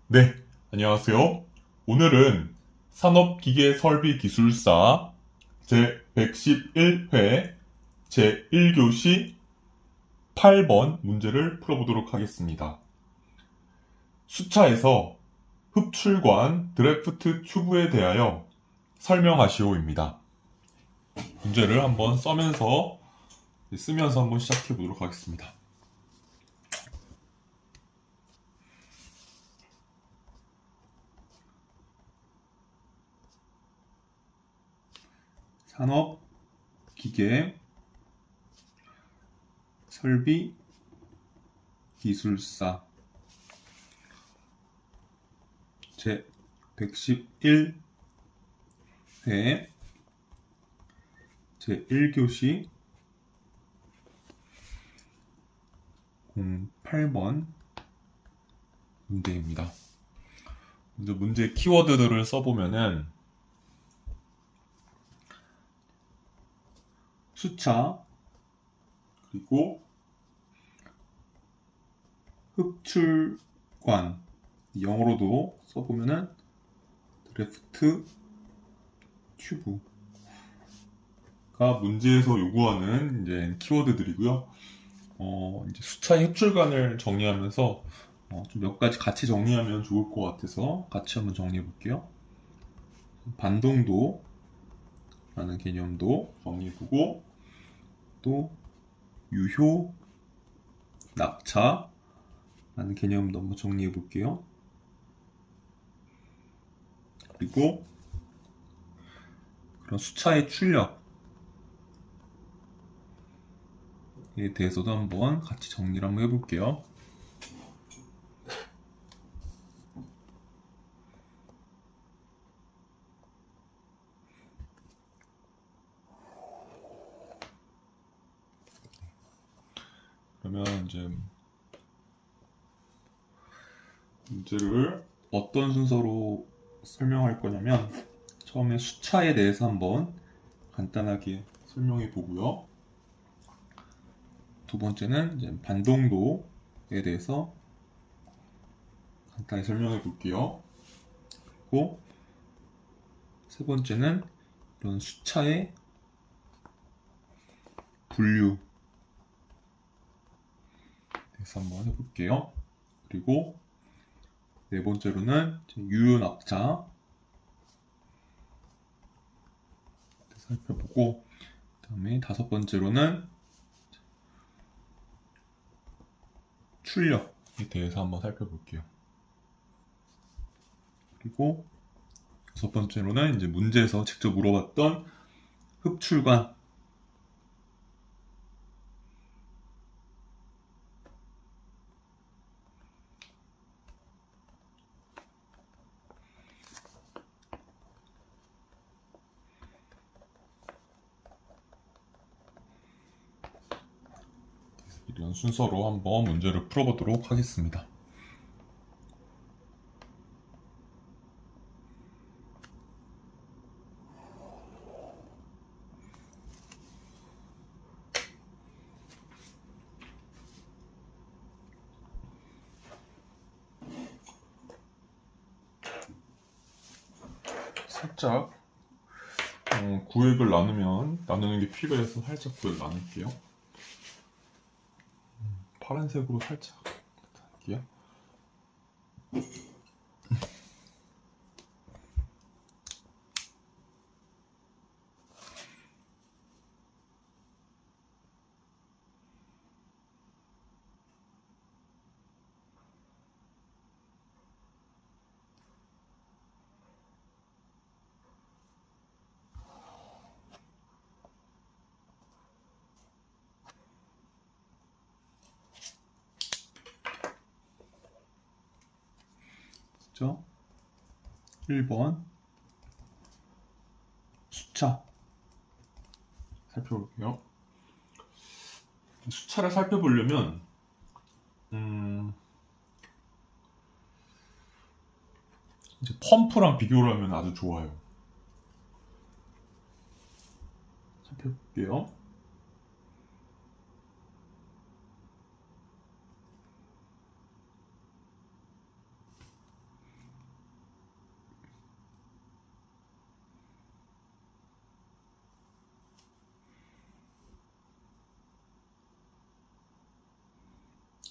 네, 안녕하세요. 오늘은 산업기계설비기술사 제111회 제1교시 8번 문제를 풀어보도록 하겠습니다. 수차에서 흡출관 드래프트 튜브에 대하여 설명하시오입니다. 문제를 한번 쓰면서 한번 시작해 보도록 하겠습니다. 산업기계 설비기술사 제111회 제1교시 08번 문제입니다. 먼저 문제 키워드들을 써보면은 수차, 그리고 흡출관, 영어로도 써보면은 드래프트 튜브가 문제에서 요구하는 이제 키워드들이고요. 이제 수차의 흡출관을 정리하면서 좀 몇 가지 같이 정리하면 좋을 것 같아서 같이 한번 정리해 볼게요. 반동도라는 개념도 정리해 보고, 또 유효 낙차라는 개념도 한번 정리해 볼게요. 그리고 그런 수차의 출력에 대해서도 한번 같이 정리를 한번 해볼게요. 그러면 이제 문제를 어떤 순서로 설명할 거냐면, 처음에 수차에 대해서 한번 간단하게 설명해 보고요. 두 번째는 이제 반동도에 대해서 간단히 설명해 볼게요. 그리고 세 번째는 이런 수차의 분류에 대해서 한번 해볼게요. 그리고 네 번째로는 유효 낙차 살펴보고, 그 다음에 다섯 번째로는 출력에 대해서 한번 살펴볼게요. 그리고 여섯 번째로는 이제 문제에서 직접 물어봤던 흡출관, 이런 순서로 한번 문제를 풀어보도록 하겠습니다. 살짝 구획을 나누는 게 필요해서 살짝 구획 나눌게요. 파란색으로 살짝 할게요. 그죠? 1번 수차 살펴볼게요. 수차를 살펴보려면 이제 펌프랑 비교를 하면 아주 좋아요. 살펴볼게요.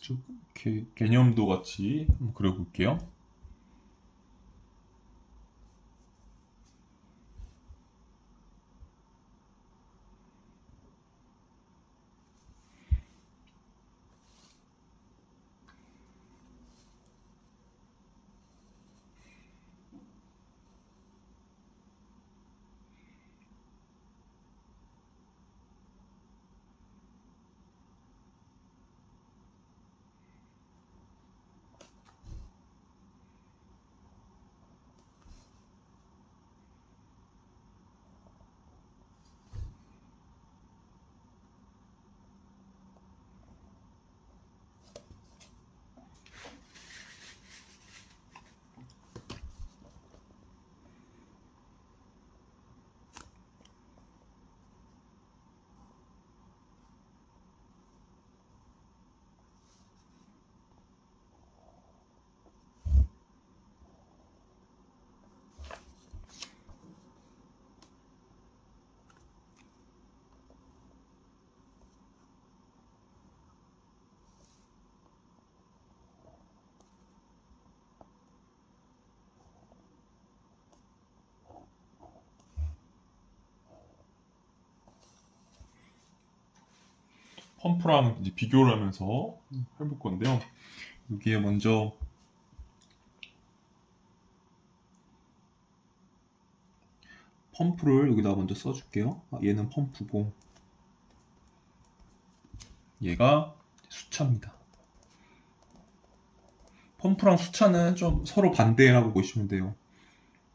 쭉 이렇게 개념도 같이 한번 그려볼게요. 펌프랑 이제 비교를 하면서 해볼 건데요. 여기에 먼저 펌프를 여기다 먼저 써줄게요. 얘는 펌프고 얘가 수차입니다. 펌프랑 수차는 좀 서로 반대라고 보시면 돼요.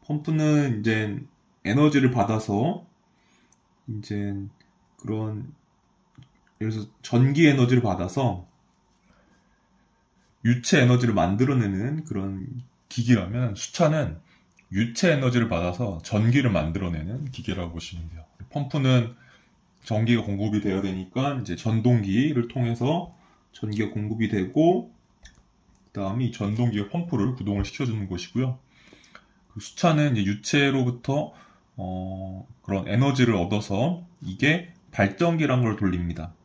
펌프는 이제 에너지를 받아서 이제 그런 예를 들어서 전기 에너지를 받아서 유체 에너지를 만들어내는 그런 기기라면 수차는 유체 에너지를 받아서 전기를 만들어내는 기계라고 보시면 돼요. 펌프는 전기가 공급이 되어야 되니까 이제 전동기를 통해서 전기가 공급이 되고 그 다음에 이 전동기가 펌프를 구동을 시켜주는 것이고요. 그 수차는 이제 유체로부터 그런 에너지를 얻어서 이게 발전기란 걸 돌립니다.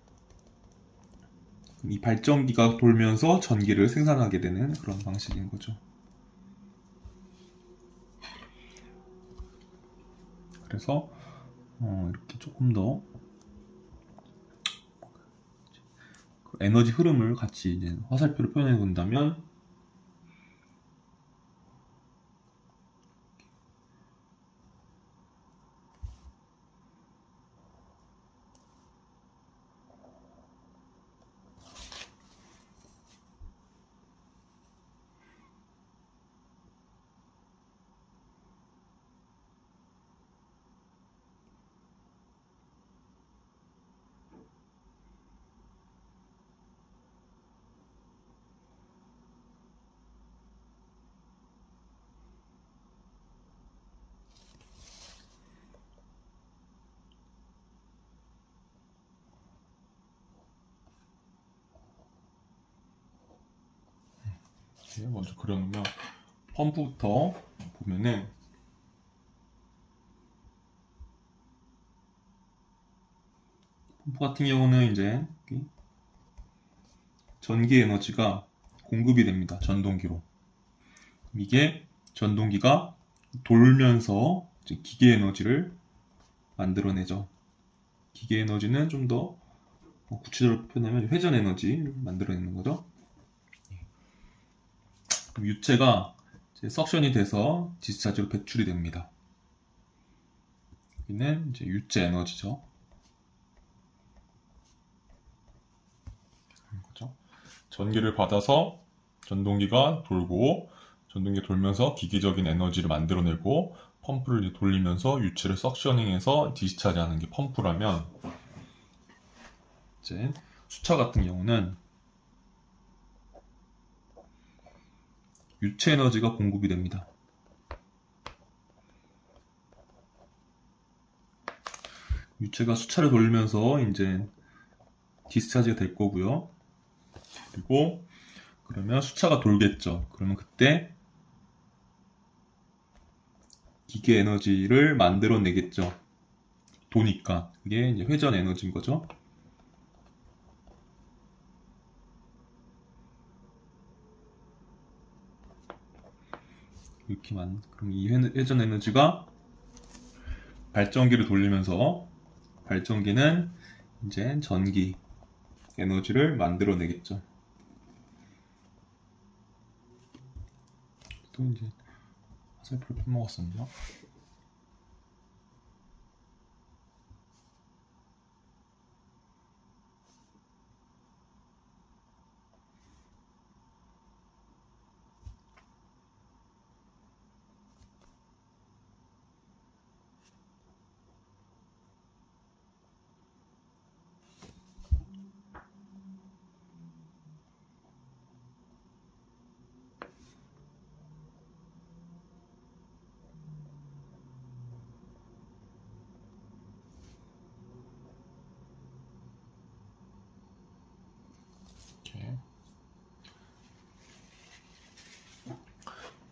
이 발전기가 돌면서 전기를 생산하게 되는 그런 방식인 거죠. 그래서 이렇게 조금 더 에너지 흐름을 같이 이제 화살표로 표현해 본다면 먼저 그려놓으면 펌프부터 보면은 펌프 같은 경우는 이제 전기 에너지가 공급이 됩니다. 전동기로. 이게 전동기가 돌면서 기계 에너지를 만들어내죠. 기계 에너지는 좀 더 구체적으로 표현하면 회전 에너지를 만들어내는 거죠. 유체가 이제 석션이 돼서 디스차지로 배출이 됩니다. 여기는 이제 유체 에너지죠. 전기를 받아서 전동기가 돌고 전동기가 돌면서 기계적인 에너지를 만들어내고 펌프를 이제 돌리면서 유체를 석셔닝해서 디스차지하는 게 펌프라면 이제 수차 같은 경우는 유체 에너지가 공급이 됩니다. 유체가 수차를 돌면서 이제 디스차지가 될 거고요. 그리고 그러면 수차가 돌겠죠. 그러면 그때 기계 에너지를 만들어내겠죠. 도니까 그게 이제 회전 에너지인 거죠. 이렇게만. 그럼 이 회전 에너지가 발전기를 돌리면서 발전기는 이제 전기 에너지를 만들어내겠죠. 또 이제 화살표를 빼먹었었네요.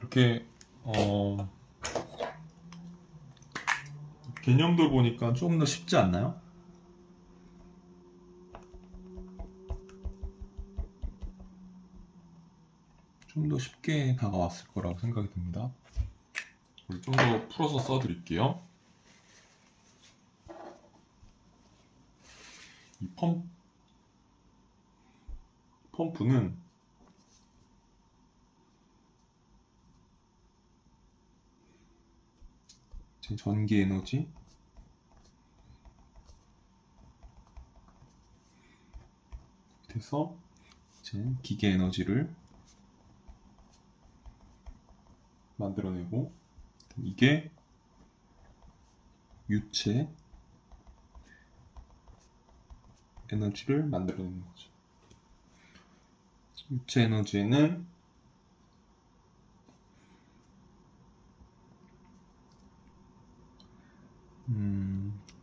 이렇게 개념들 보니까 조금 더 쉽지 않나요? 좀 더 쉽게 다가왔을 거라고 생각이 듭니다. 좀 더 풀어서 써드릴게요. 이 펌프는 전기 에너지 그래서 기계 에너지를 만들어내고, 이게 유체 에너지를 만들어내는 거죠. 유체 에너지에는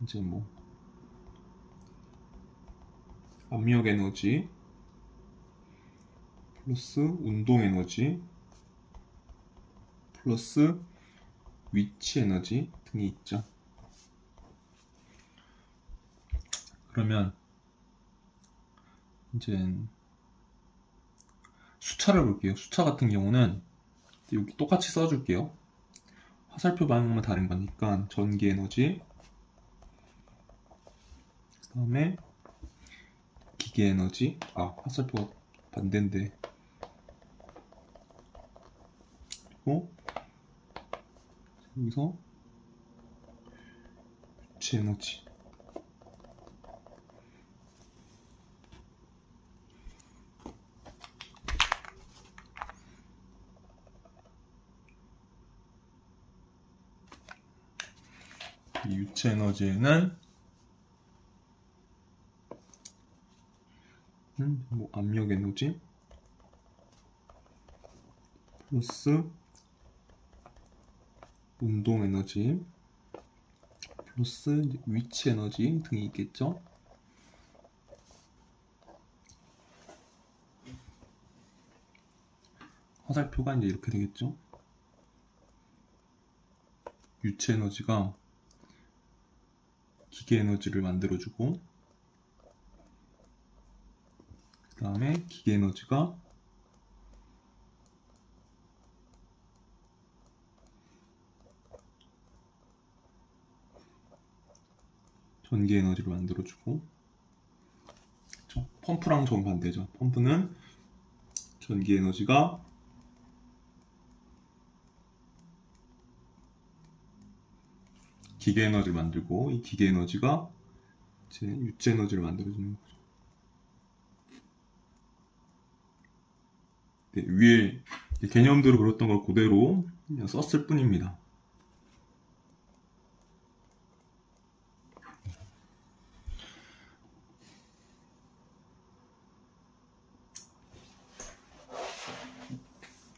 이제 뭐 압력 에너지 플러스 운동 에너지 플러스 위치 에너지 등이 있죠. 그러면 이제 숫자를 볼게요. 숫자 같은 경우는 여기 똑같이 써줄게요. 화살표 방향만 다른 거니까 전기 에너지, 그 다음에 기계 에너지, 화살표가 반대인데, 그리고 여기서 유체 에너지. 이 유체 에너지에는 뭐 압력 에너지 플러스 운동 에너지 플러스 위치 에너지 등이 있겠죠. 화살표가 이제 이렇게 되겠죠. 유체 에너지가 기계 에너지를 만들어주고, 그 다음에 기계 에너지가 전기 에너지를 만들어주고, 그렇죠? 펌프랑 정반대죠. 펌프는 전기 에너지가 기계 에너지를 만들고, 이 기계 에너지가 이제 유체 에너지를 만들어주는 거죠. 네, 위에 개념대로 그렸던 걸 그대로 그냥 썼을 뿐입니다.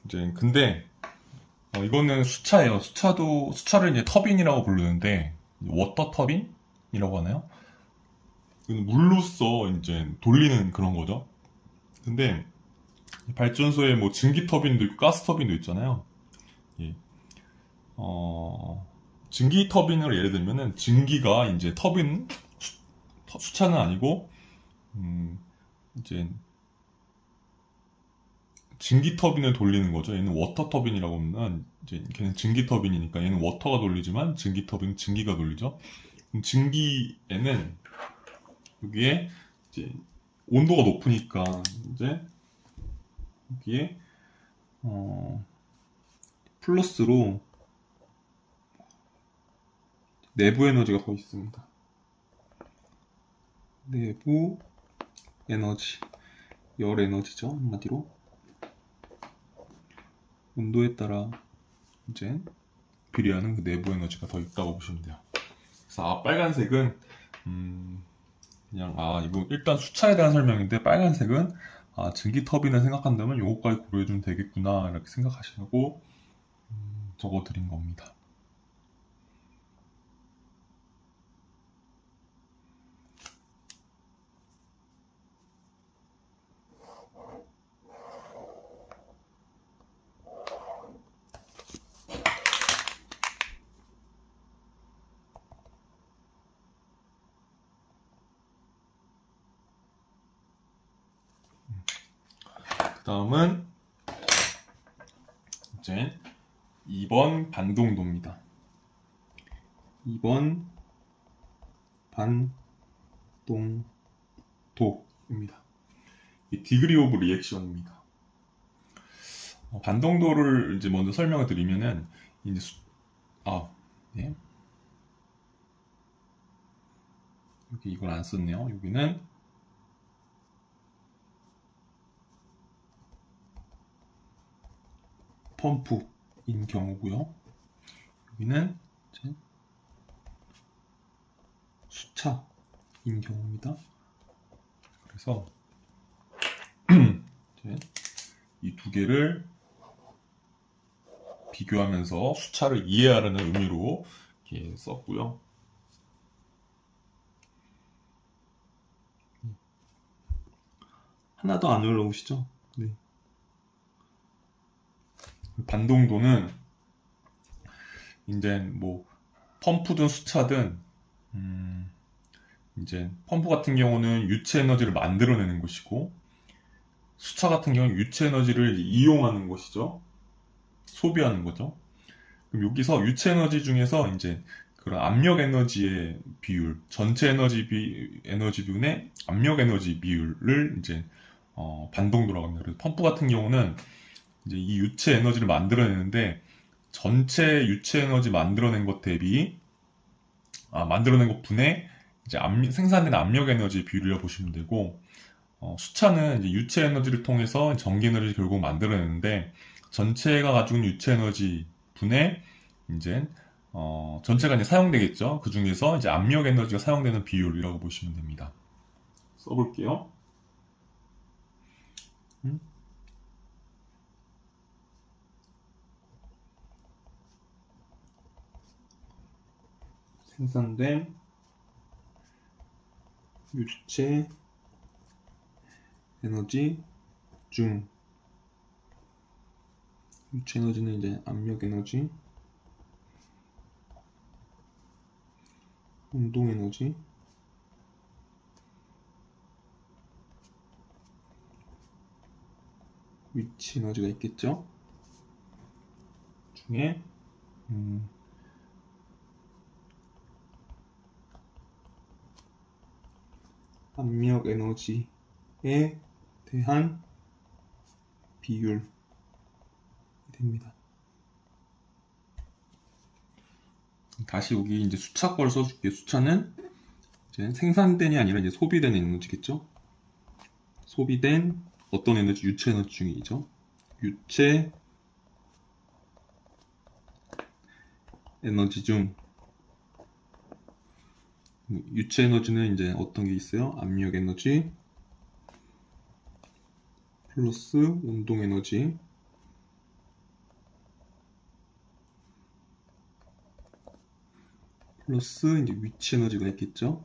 이제 근데 이거는 수차예요. 수차를 이제 터빈이라고 부르는데, 워터 터빈이라고 하나요? 이건 물로써 이제 돌리는 그런 거죠. 근데 발전소에 뭐 증기 터빈도 있고 가스 터빈도 있잖아요. 예. 증기 터빈을 예를 들면은 증기가 이제 터빈 수차는 아니고 이제 증기 터빈을 돌리는 거죠. 얘는 워터 터빈이라고 하면 이제 걔는 증기 터빈이니까 얘는 워터가 돌리지만 증기 터빈은 증기가 돌리죠. 그럼 증기에는 여기에 이제 온도가 높으니까 이제 여기에 플러스로 내부 에너지가 더 있습니다. 내부 에너지, 열 에너지죠. 한마디로 온도에 따라 이제 비례하는 그 내부 에너지가 더 있다고 보시면 돼요. 그래서 빨간색은 그냥 이거 일단 수차에 대한 설명인데, 빨간색은 증기 터빈을 생각한다면 요거까지 고려해주면 되겠구나 이렇게 생각하시고 적어드린 겁니다. 그 다음은 이제 2번 반동도입니다. 2번 반동도입니다. 이 디그리 오브 리액션입니다. 반동도를 이제 먼저 설명을 드리면은 이제 네. 여기 이걸 안 썼네요. 여기는 펌프인 경우고요. 여기는 이제 수차인 경우입니다. 그래서 이 두 개를 비교하면서 수차를 이해하라는 의미로 이렇게 썼고요. 하나도 안 올라오시죠? 네. 반동도는 이제 뭐 펌프든 수차든 이제 펌프 같은 경우는 유체 에너지를 만들어내는 것이고, 수차 같은 경우는 유체 에너지를 이용하는 것이죠. 소비하는 거죠. 그럼 여기서 유체 에너지 중에서 이제 그런 압력 에너지의 비율, 전체 에너지분의 압력 에너지 비율을 이제 반동도라고 합니다. 그래서 펌프 같은 경우는 이제 이 유체 에너지를 만들어내는데, 전체 유체 에너지 만들어낸 것 대비 만들어낸 것 분의 이제 생산된 압력 에너지 비율이라고 보시면 되고, 수차는 이제 유체 에너지를 통해서 전기 에너지를 결국 만들어내는데, 전체가 가지고 있는 유체 에너지 분의 이제 전체가 이제 사용되겠죠. 그 중에서 이제 압력 에너지가 사용되는 비율이라고 보시면 됩니다. 써볼게요. 생산된 유체 에너지 중, 유체 에너지는 이제 압력 에너지, 운동 에너지, 위치 에너지가 있겠죠. 중에 압력 에너지에 대한 비율이 됩니다. 다시 여기 이제 수차 걸 써줄게요. 수차는 이제 생산된이 아니라 이제 소비된 에너지겠죠. 소비된 어떤 에너지? 유체 에너지 중이죠. 유체 에너지 중, 유체 에너지는 이제 어떤 게 있어요? 압력 에너지 플러스 운동 에너지 플러스 이제 위치 에너지가 있겠죠.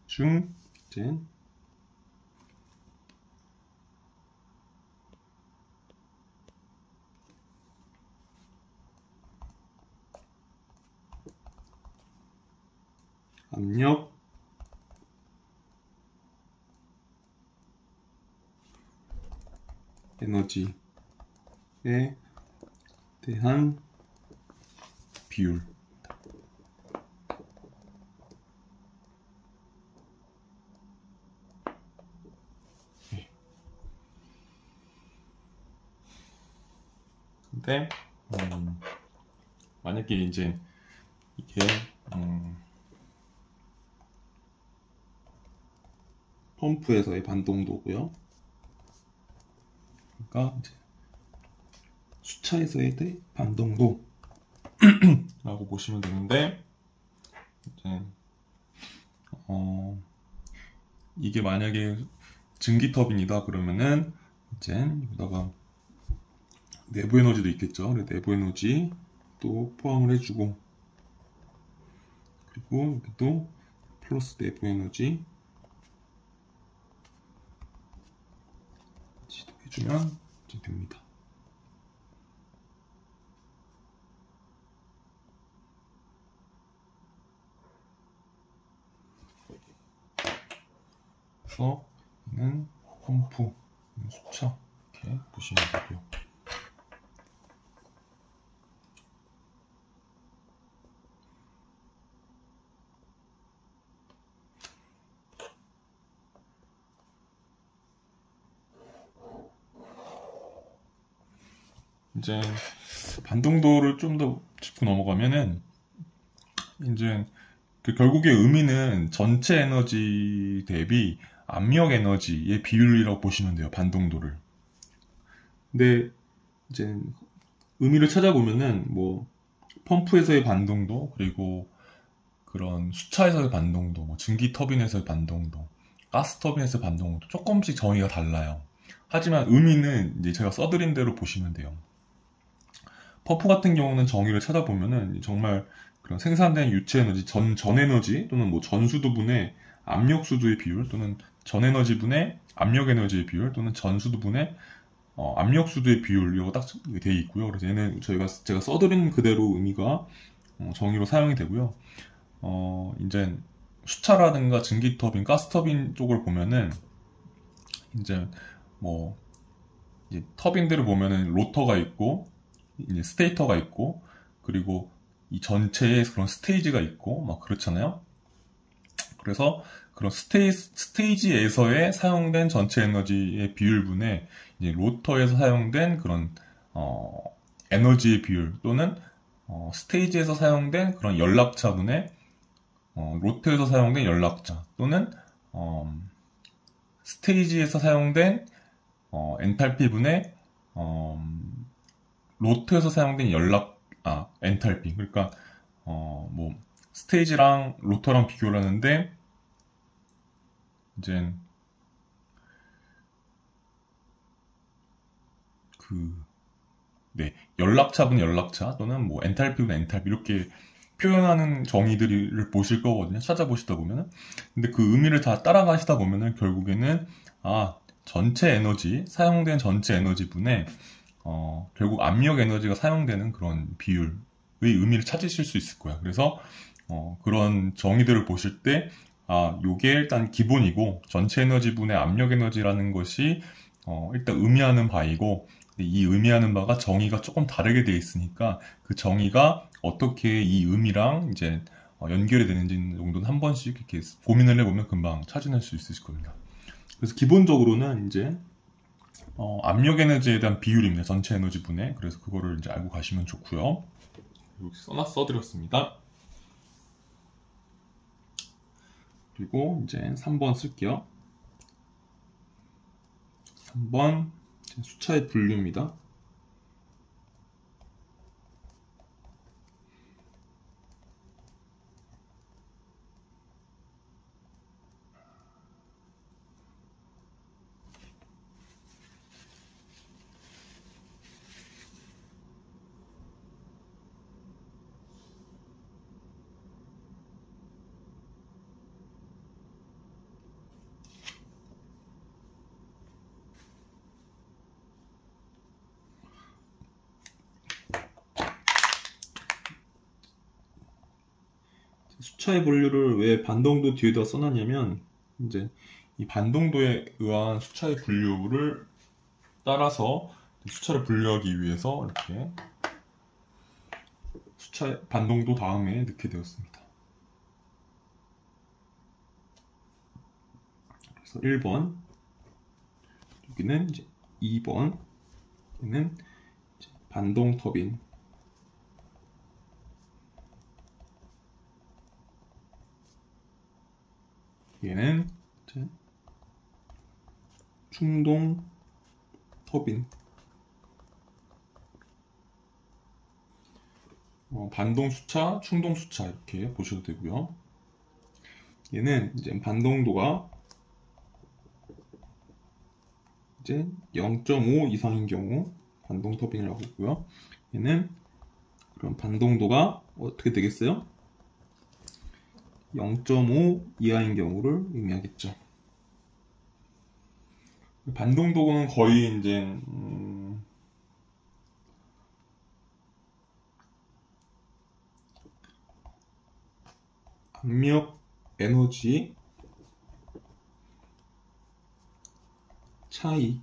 중 이제 압력 에너지에 대한 비율. 근데 만약에 이제 이게 펌프에서의 반동도고요. 그러니까 이제 수차에서의 반동도 라고 보시면 되는데, 이제 이게 만약에 증기 터빈이다 그러면은 이제 여기다가 내부 에너지도 있겠죠. 내부 에너지 또 포함을 해주고, 그리고 여기도 플러스 내부 에너지 해주면 이제 됩니다. 그래서 얘는 펌프 수차 이렇게 보시면 되고요. 이제 반동도를 좀 더 짚고 넘어가면은 이제 결국에 의미는 전체 에너지 대비 압력 에너지의 비율이라고 보시면 돼요. 반동도를. 근데 이제 의미를 찾아보면은 뭐 펌프에서의 반동도, 그리고 그런 수차에서의 반동도, 뭐 증기 터빈에서의 반동도, 가스 터빈에서의 반동도 조금씩 정의가 달라요. 하지만 의미는 이제 제가 써드린 대로 보시면 돼요. 펌프 같은 경우는 정의를 찾아보면은 정말 그런 생산된 유체 에너지, 전 에너지 또는 뭐 전수도분의 압력 수도의 비율, 또는 전 에너지분의 압력 에너지의 비율, 또는 전수도분의 압력 수도의 비율, 이거 딱 돼 있고요. 그래서 얘는 제가 써드린 그대로 의미가 정의로 사용이 되고요. 이제 수차라든가 증기터빈, 가스터빈 쪽을 보면은 이제 뭐 이제 터빈들을 보면은 로터가 있고 이제 스테이터가 있고, 그리고 이 전체에 그런 스테이지가 있고 막 그렇잖아요. 그래서 그런 스테이지에서의 사용된 전체 에너지의 비율분에 이제 로터에서 사용된 그런 에너지의 비율, 또는 스테이지에서 사용된 그런 연락차분의 로터에서 사용된 연락차, 또는 스테이지에서 사용된 엔탈피분의 로터에서 사용된 엔탈피. 그러니까 뭐 스테이지랑 로터랑 비교를 하는데, 이제 연락차분 연락차, 또는 뭐 엔탈피분 엔탈피, 이렇게 표현하는 정의들을 보실 거거든요. 찾아보시다 보면은. 근데 그 의미를 다 따라가시다 보면은 결국에는 전체 에너지, 사용된 전체 에너지분에 결국 압력 에너지가 사용되는 그런 비율의 의미를 찾으실 수 있을 거야. 그래서 그런 정의들을 보실 때 요게 일단 기본이고, 전체 에너지분의 압력 에너지라는 것이 일단 의미하는 바이고, 이 의미하는 바가 정의가 조금 다르게 되어 있으니까 그 정의가 어떻게 이 의미랑 이제 연결이 되는지 정도는 한 번씩 이렇게 고민을 해보면 금방 찾아낼 수 있으실 겁니다. 그래서 기본적으로는 이제 압력 에너지에 대한 비율입니다. 전체 에너지 분해. 그래서 그거를 이제 알고 가시면 좋고요. 여기 써드렸습니다. 그리고 이제 3번 쓸게요. 3번 수차의 분류입니다. 수차의 분류를 왜 반동도 뒤에다 써놨냐면, 이제 이 반동도에 의한 수차의 분류를 따라서 수차를 분류하기 위해서 이렇게 수차 반동도 다음에 넣게 되었습니다. 그래서 1번, 여기는 이제 2번, 여기는 이제 반동 터빈, 얘는 이제 충동 터빈. 반동 수차, 충동 수차 이렇게 보셔도 되고요. 얘는 이제 반동도가 이제 0.5 이상인 경우 반동 터빈이라고 보고요. 얘는 그럼 반동도가 어떻게 되겠어요? 0.5 이하인 경우를 의미하겠죠. 반동도는 거의 이제 압력 에너지 차이에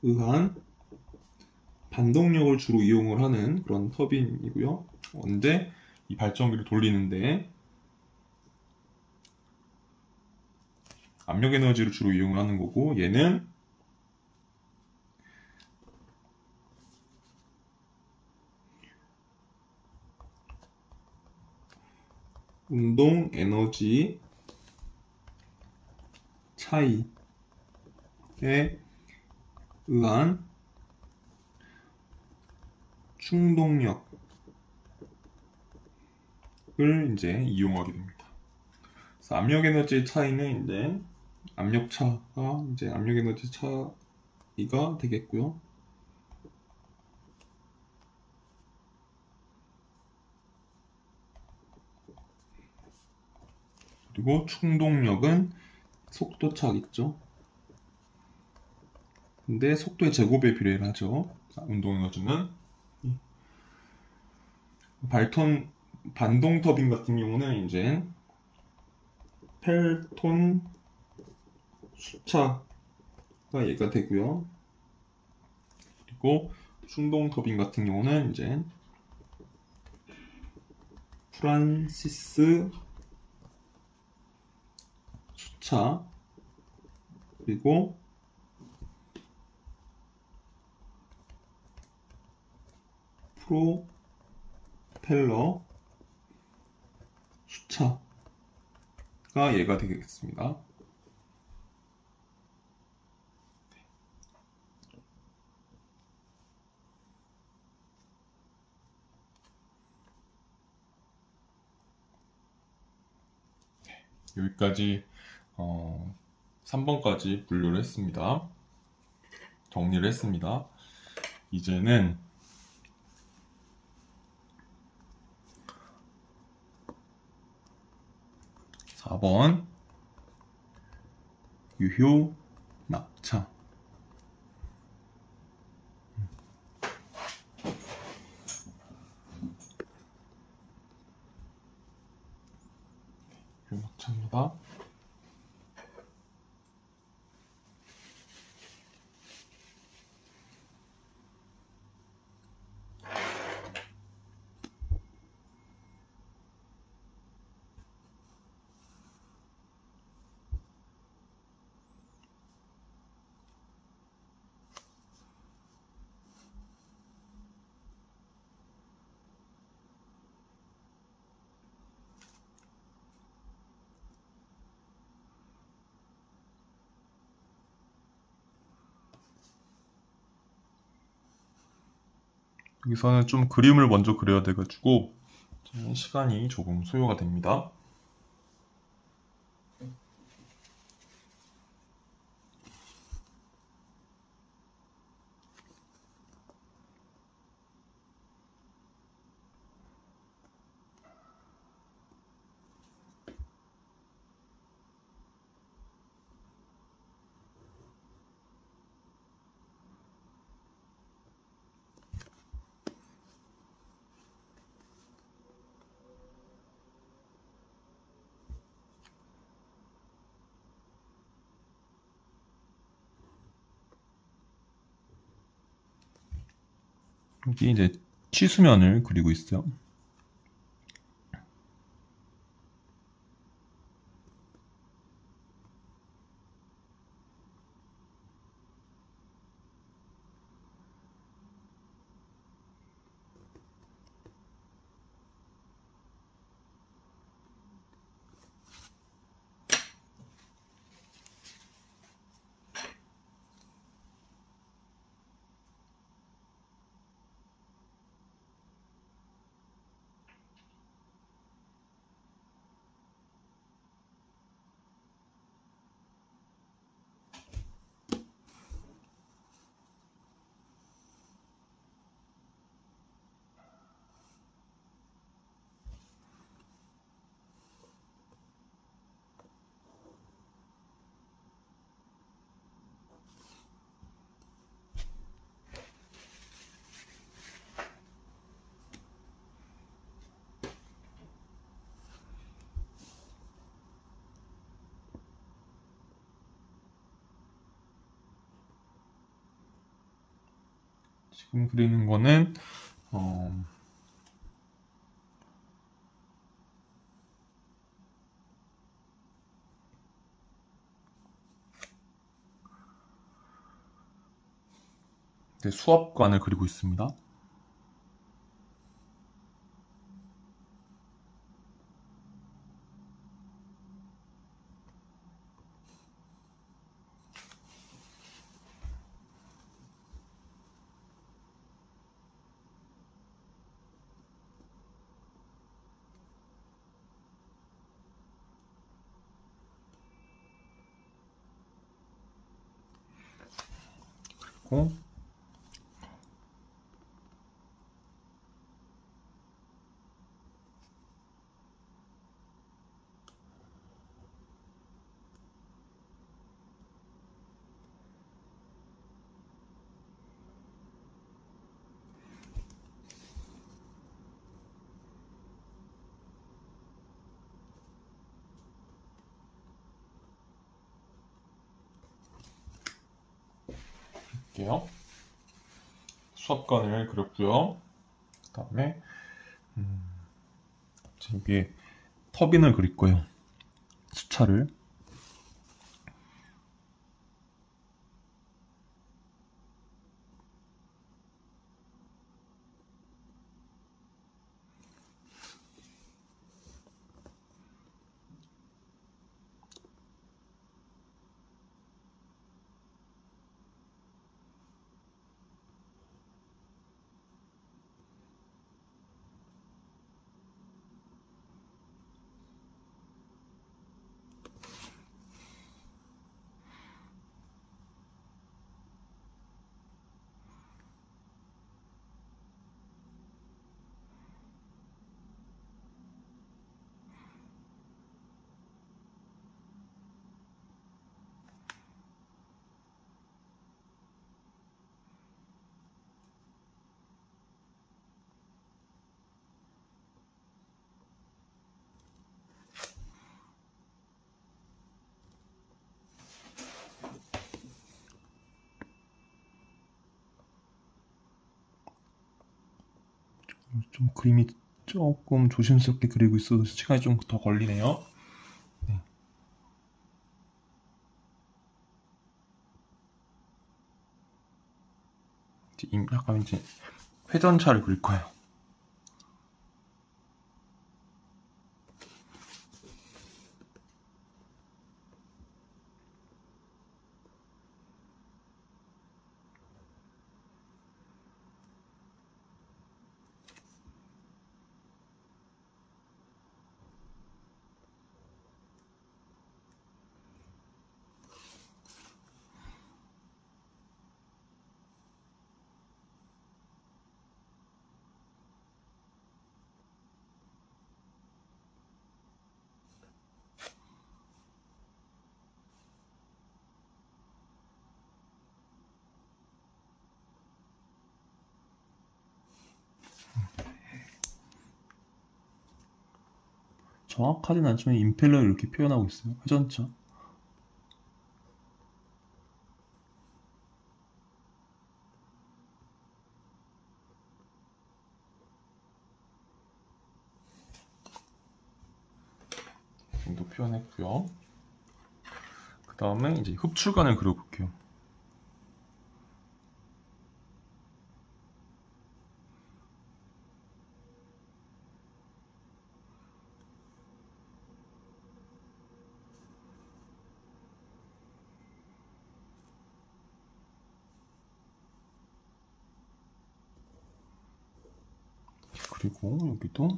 의한 반동력을 주로 이용을 하는 그런 터빈이고요. 언제 이 발전기를 돌리는데 압력 에너지를 주로 이용을 하는 거고, 얘는 운동 에너지 차이에 의한 충동력을 이제 이용하게 됩니다. 그래서 압력 에너지 차이는 이제 압력차가 이제 압력 에너지 차이가 되겠고요. 그리고 충동력은 속도차겠죠. 근데 속도의 제곱에 비례를 하죠. 운동 에너지는 반동 터빈 같은 경우는 이제 펠톤 수차가 얘가 되고요. 그리고 충동 터빈 같은 경우는 이제 프란시스 수차, 그리고 프로펠러 수차가 얘가 되겠습니다. 여기까지 3번까지 분류를 했습니다. 정리를 했습니다. 이제는 4번 유효 낙차. 유효 낙차입니다. 여기서는 좀 그림을 먼저 그려야 돼가지고 시간이 조금 소요가 됩니다. 여기 이제 치수면을 그리고 있어요. 지금 그리는 거는 수압관을 그리고 있습니다. 그리고 할게요. 수압관을 그렸고요. 그 다음에 여기에 터빈을 그릴 거예요. 수차를. 좀 그림이 조금 조심스럽게 그리고 있어서 시간이 좀 더 걸리네요. 네. 약간 이제 회전차를 그릴 거예요. 정확하진 않지만 임펠러를 이렇게 표현하고 있어요. 회전차. 표현했고요. 그 다음에 이제 흡출관을 그려볼게요. 그리고 여기도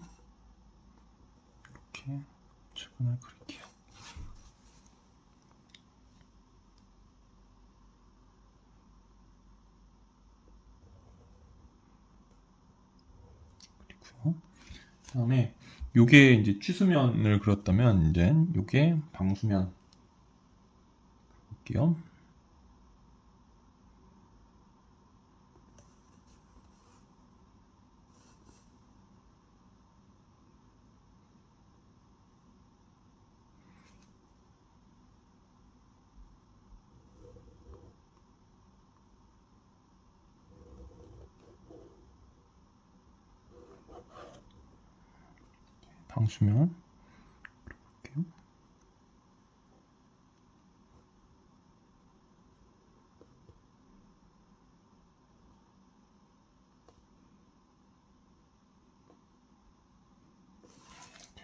이렇게 흡출관을 그릴게요. 그리고요. 그 다음에 요게 이제 취수면을 그렸다면 이제 요게 방수면 볼게요. 방수면 그려볼게요.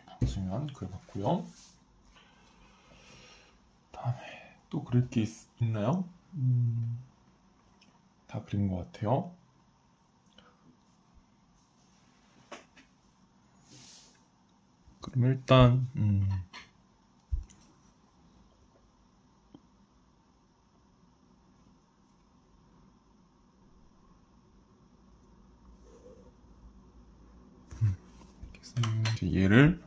방수면 그려봤고요. 다음에 또 그릴 게 있나요? 다 그린 것 같아요. 그럼 일단 이제 얘를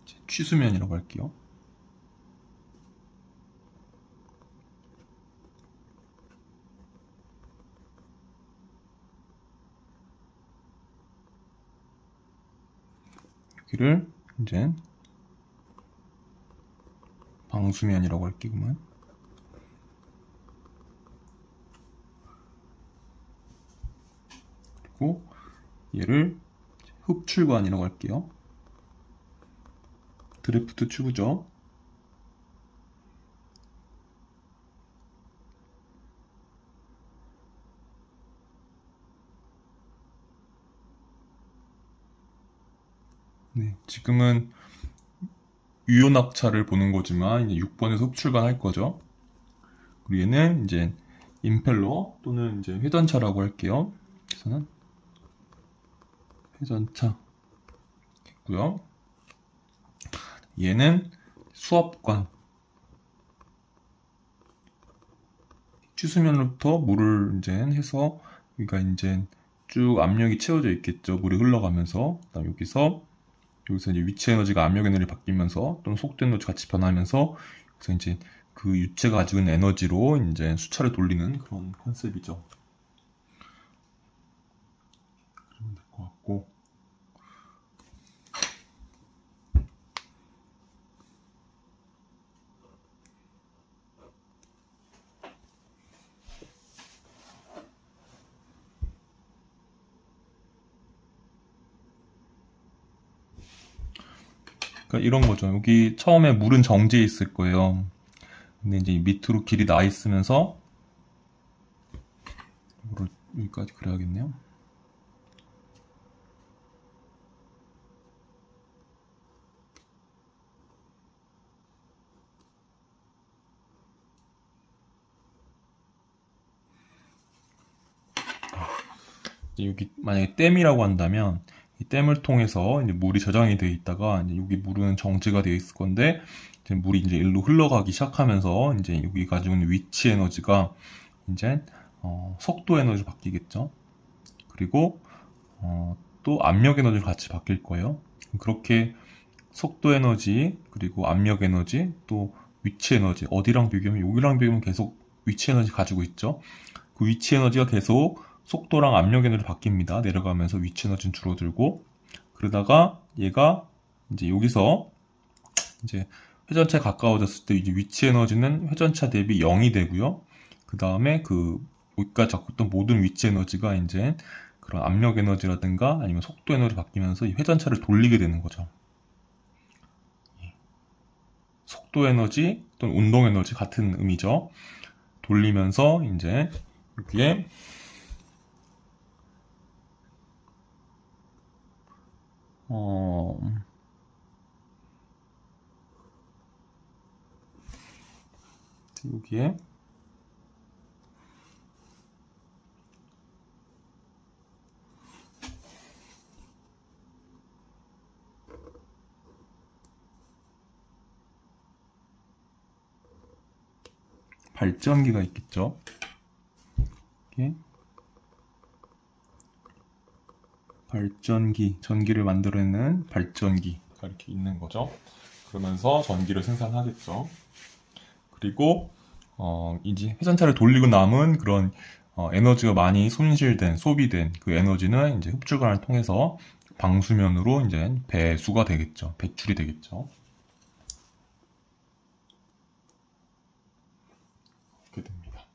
이제 취수면이라고 할게요. 여기를 이제 방수면이라고 할게요. 그러면 그리고 얘를 흡출관이라고 할게요. 드래프트 튜브죠. 네, 지금은 유효낙차를 보는 거지만 이제 6번에서 흡출관 할 거죠. 그리고 얘는 이제 임펠러 또는 이제 회전차라고 할게요. 그래서는 회전차 있고요. 얘는 수압관. 취수면으로부터 물을 이제 해서 여기가 이제 쭉 압력이 채워져 있겠죠. 물이 흘러가면서. 그다음 여기서 이제 위치 에너지가 압력 에너지로 바뀌면서 또는 속도 에너지 같이 변하면서 그래서 이제 그 유체가 가지고 있는 에너지로 이제 수차를 돌리는 그런 컨셉이죠. 그러면 될 것 같고. 그러니까 이런 거죠. 여기 처음에 물은 정지해 있을 거예요. 근데 이제 밑으로 길이 나 있으면서 이거를 여기까지 그려야겠네요. 여기 만약에 댐이라고 한다면 이 댐을 통해서 이제 물이 저장이 되어 있다가 이제 여기 물은 정지가 되어 있을 건데 이제 물이 이제 일로 흘러가기 시작하면서 이제 여기 가지고 있는 위치 에너지가 이제 속도 에너지로 바뀌겠죠. 그리고 또 압력 에너지로 같이 바뀔 거예요. 그렇게 속도 에너지 그리고 압력 에너지 또 위치 에너지 어디랑 비교하면 여기랑 비교하면 계속 위치 에너지 가지고 있죠. 그 위치 에너지가 계속 속도랑 압력 에너지로 바뀝니다. 내려가면서 위치 에너지는 줄어들고 그러다가 얘가 이제 여기서 이제 회전차에 가까워졌을 때 이제 위치 에너지는 회전차 대비 0이 되고요. 그 다음에 그 여기까지 잡고 있던 모든 위치 에너지가 이제 그런 압력 에너지라든가 아니면 속도 에너지로 바뀌면서 이 회전차를 돌리게 되는 거죠. 속도 에너지 또는 운동 에너지 같은 의미죠. 돌리면서 이제 여기에 여기에 발전기가 있겠죠. 이렇게 발전기, 전기를 만들어내는 발전기가 이렇게 있는 거죠. 그러면서 전기를 생산하겠죠. 그리고 이제 회전차를 돌리고 남은 그런 에너지가 많이 손실된, 소비된 그 에너지는 이제 흡출관을 통해서 방수면으로 이제 배수가 되겠죠. 배출이 되겠죠. 이렇게 됩니다.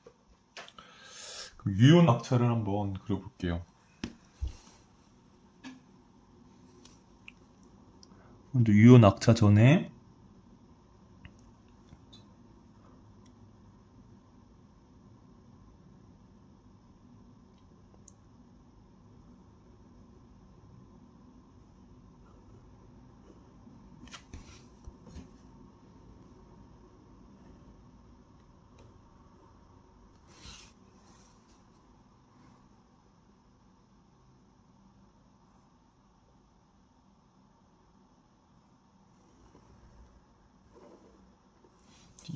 그럼 유효 낙차를 한번 그려볼게요. 먼저 유효 낙차 전에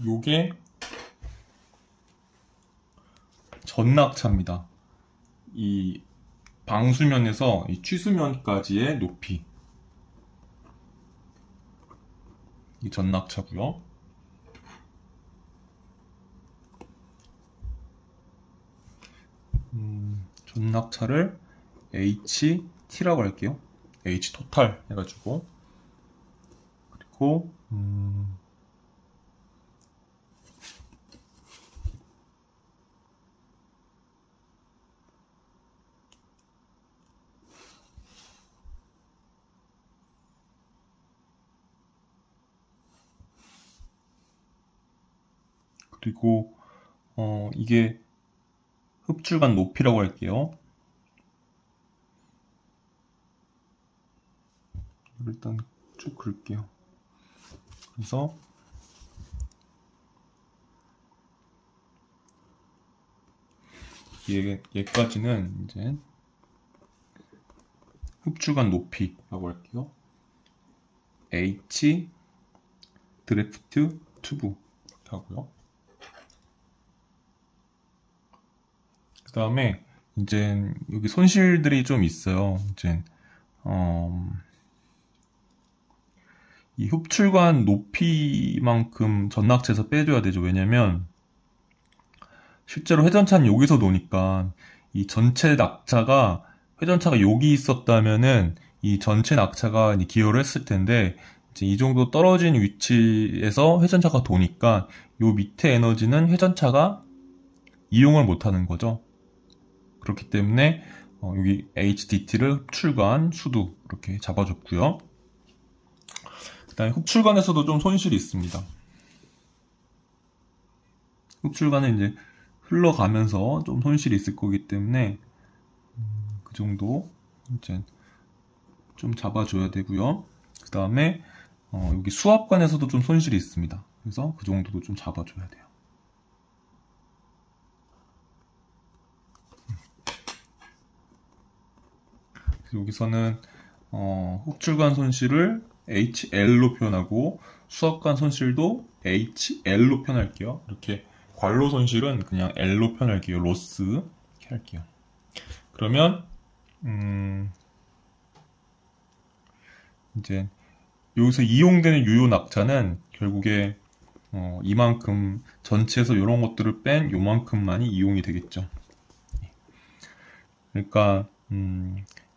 요게 전낙차입니다. 이 방수면에서 이 취수면까지의 높이, 이 전낙차고요. 전낙차를 HT라고 할게요. H 토탈 해가지고. 그리고 이게 흡출관 높이라고 할게요. 일단 쭉 그릴게요. 그래서 얘까지는 이제 흡출관 높이라고 할게요. H 드래프트 튜브 이렇게 하고요. 그 다음에 이제 여기 손실들이 좀 있어요. 이제 이 흡출관 높이만큼 전낙차에서 빼줘야 되죠. 왜냐면 실제로 회전차는 여기서 노니까 이 전체 낙차가, 회전차가 여기 있었다면은 이 전체 낙차가 기여를 했을 텐데, 이제 이 정도 떨어진 위치에서 회전차가 도니까 요 밑에 에너지는 회전차가 이용을 못하는 거죠. 그렇기 때문에 여기 HDT를 흡출관 수도 이렇게 잡아줬고요. 그 다음에 흡출관에서도 좀 손실이 있습니다. 흡출관은 이제 흘러가면서 좀 손실이 있을 거기 때문에 그 정도 이제 좀 잡아줘야 되고요. 그 다음에 여기 수압관에서도 좀 손실이 있습니다. 그래서 그 정도도 좀 잡아줘야 돼요. 여기서는 흡출관 손실을 HL로 표현하고 수압관 손실도 HL로 표현할게요. 이렇게 관로 손실은 그냥 L로 표현할게요. 로스 이렇게 할게요. 그러면 이제 여기서 이용되는 유효 낙차는 결국에 이만큼 전체에서 이런 것들을 뺀 요만큼만이 이용이 되겠죠. 그러니까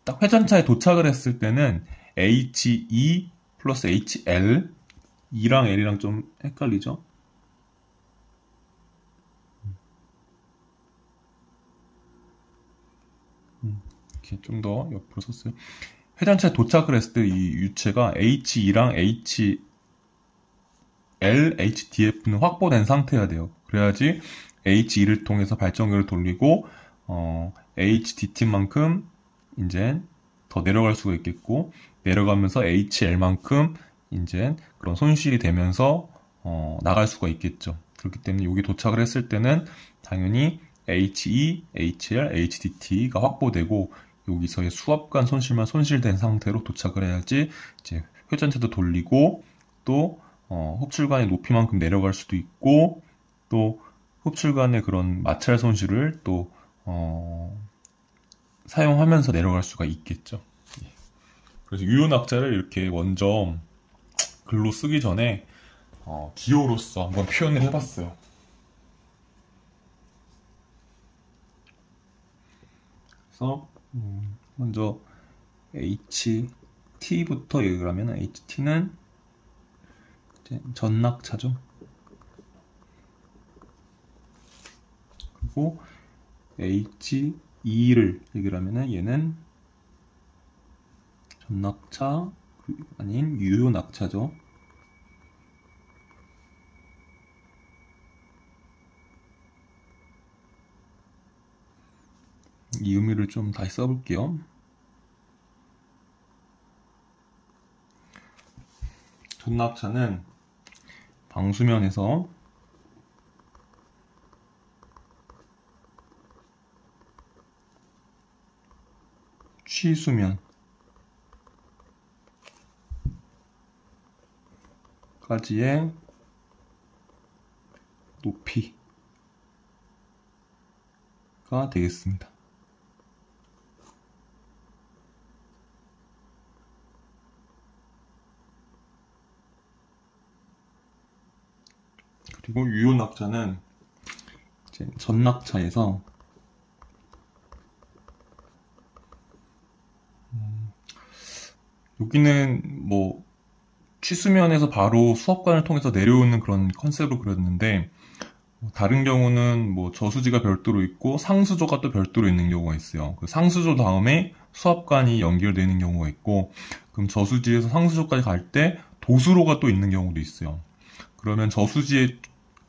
딱 회전차에 도착을 했을 때는 HE 플러스 HL, E랑 L이랑 좀 헷갈리죠? 이렇게 좀 더 옆으로 썼어요. 회전차에 도착을 했을 때 이 유체가 HE랑 LHDF는 확보된 상태여야 돼요. 그래야지 H2를 통해서 발전기를 돌리고 HDT만큼 이제 더 내려갈 수가 있겠고, 내려가면서 HL만큼 이제 그런 손실이 되면서 나갈 수가 있겠죠. 그렇기 때문에 여기 도착을 했을 때는 당연히 HE, HL, HDT가 확보되고 여기서의 수압관 손실만 손실된 상태로 도착을 해야지 이제 회전체도 돌리고 또 흡출관의 높이만큼 내려갈 수도 있고 또 흡출관의 그런 마찰 손실을 또 사용하면서 내려갈 수가 있겠죠. 그래서 유효 낙자를 이렇게 먼저 글로 쓰기 전에 기호로서 한번 표현을 해봤어요. 그래서 먼저 HT부터 얘기를 하면 HT는 전낙차죠. 그리고 H2를 얘기를 하면 얘는 전낙차 아닌 유효 낙차죠. 이 의미를 좀 다시 써볼게요. 전낙차는 방수면에서 취수면까지의 높이가 되겠습니다. 그리고 유효 낙차는 이제 전낙차에서 여기는 뭐 취수면에서 바로 수압관을 통해서 내려오는 그런 컨셉으로 그렸는데 다른 경우는 뭐 저수지가 별도로 있고 상수조가 또 별도로 있는 경우가 있어요. 그 상수조 다음에 수압관이 연결되는 경우가 있고 그럼 저수지에서 상수조까지 갈 때 도수로가 또 있는 경우도 있어요. 그러면 저수지의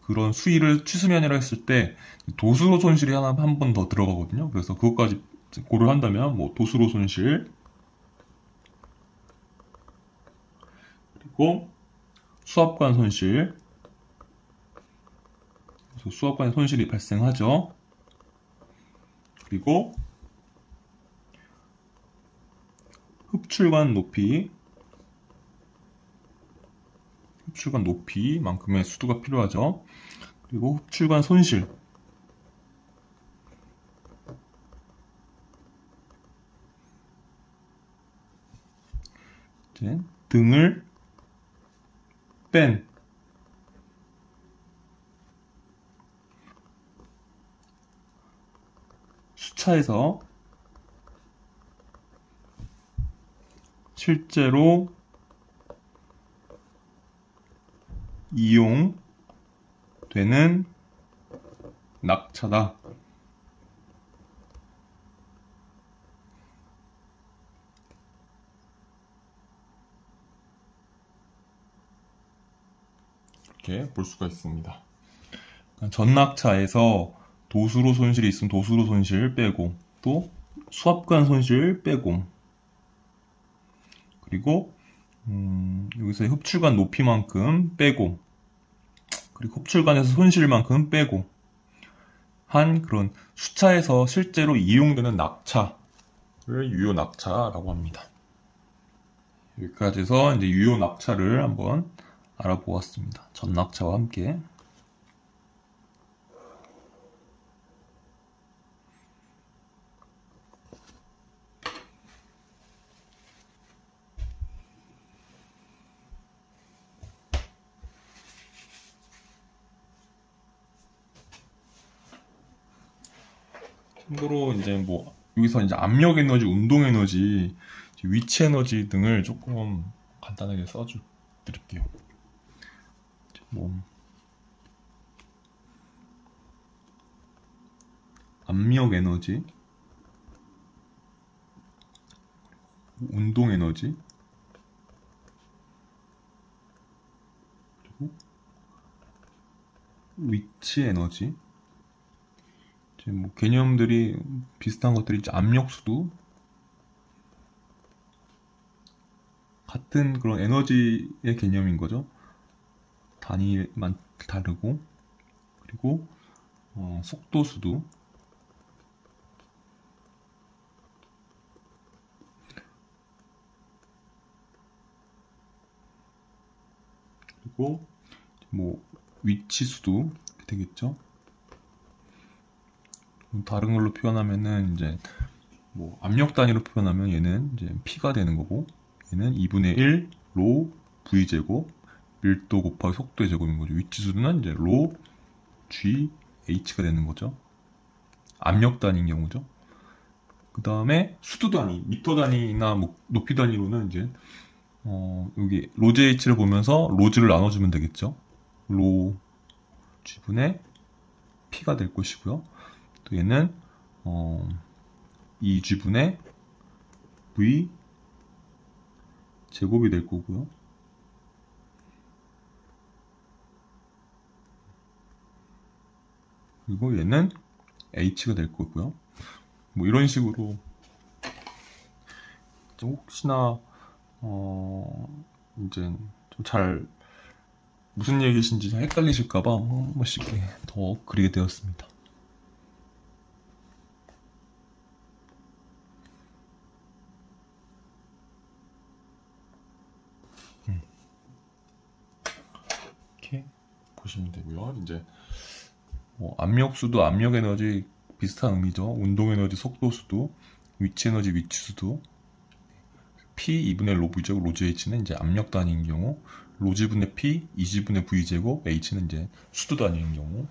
그런 수위를 취수면이라 했을 때 도수로 손실이 한 번 더 들어가거든요. 그래서 그것까지 고려한다면 뭐 도수로 손실 그리고 수압관 손실 그래서 수압관에 손실이 발생하죠. 그리고 흡출관 높이만큼의 수도가 필요하죠. 그리고 흡출관 손실 이제 등을 뺀 수차에서 실제로 이용되는 낙차다. 이렇게 볼 수가 있습니다. 전낙차에서 도수로 손실이 있으면 도수로 손실 빼고 또 수압관 손실 빼고 그리고 여기서 흡출관 높이만큼 빼고 그리고 흡출관에서 손실만큼 빼고 한 그런 수차에서 실제로 이용되는 낙차를 유효 낙차라고 합니다. 여기까지 해서 이제 유효 낙차를 한번 알아보았습니다. 전낙차와 함께. 참고로 이제 뭐 여기서 이제 압력 에너지, 운동 에너지, 위치 에너지 등을 조금 간단하게 써드릴게요. 뭐 압력 에너지, 운동 에너지, 그리고 위치 에너지. 지금 뭐 개념들이 비슷한 것들이 이제 압력수도 같은 그런 에너지의 개념인 거죠. 단위만 다르고, 그리고 속도수도, 그리고 뭐 위치수도 되겠죠. 다른 걸로 표현하면은 이제 뭐 압력 단위로 표현하면 얘는 이제 P가 되는 거고, 얘는 2분의 1 로 V 제곱 밀도 곱하기 속도의 제곱인 거죠. 위치수는 이제 로 G H가 되는 거죠. 압력 단위인 경우죠. 그 다음에 수도 단위, 미터 단위나 뭐 높이 단위로는 이제 여기 로 GH를 보면서 로즈를 나눠주면 되겠죠. 로 G분의 P가 될 것이고요. 또 얘는 2G분의 V 제곱이 될 거고요. 그리고 얘는 H가 될 거고요. 뭐 이런 식으로 혹시나 이제 좀 잘 무슨 얘기신지 잘 헷갈리실까봐 한 번씩 더 그리게 되었습니다. 이렇게 보시면 되고요. 이제 압력수도 압력 에너지 비슷한 의미죠. 운동 에너지 속도수도, 위치 에너지 위치수도. P 2분의 로 V 제곱 로 GH는 이제 압력 단위인 경우, 로 G분의 P 2G분의 V 제곱 H는 이제 수도 단위인 경우.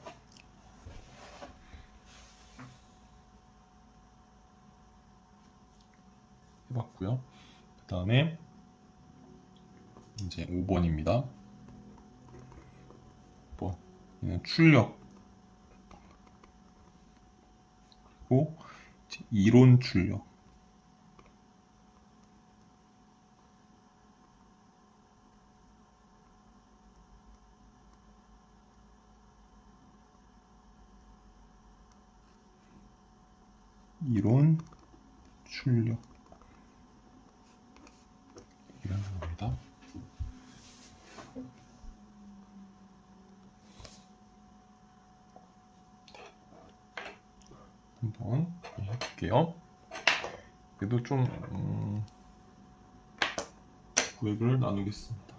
해봤고요. 그 다음에 이제 5번입니다. 5번. 얘는 출력. 그리고 이론 출력. 이론 출력 이라는 겁니다. 한번 해볼게요. 그래도 좀 구획을 나누겠습니다.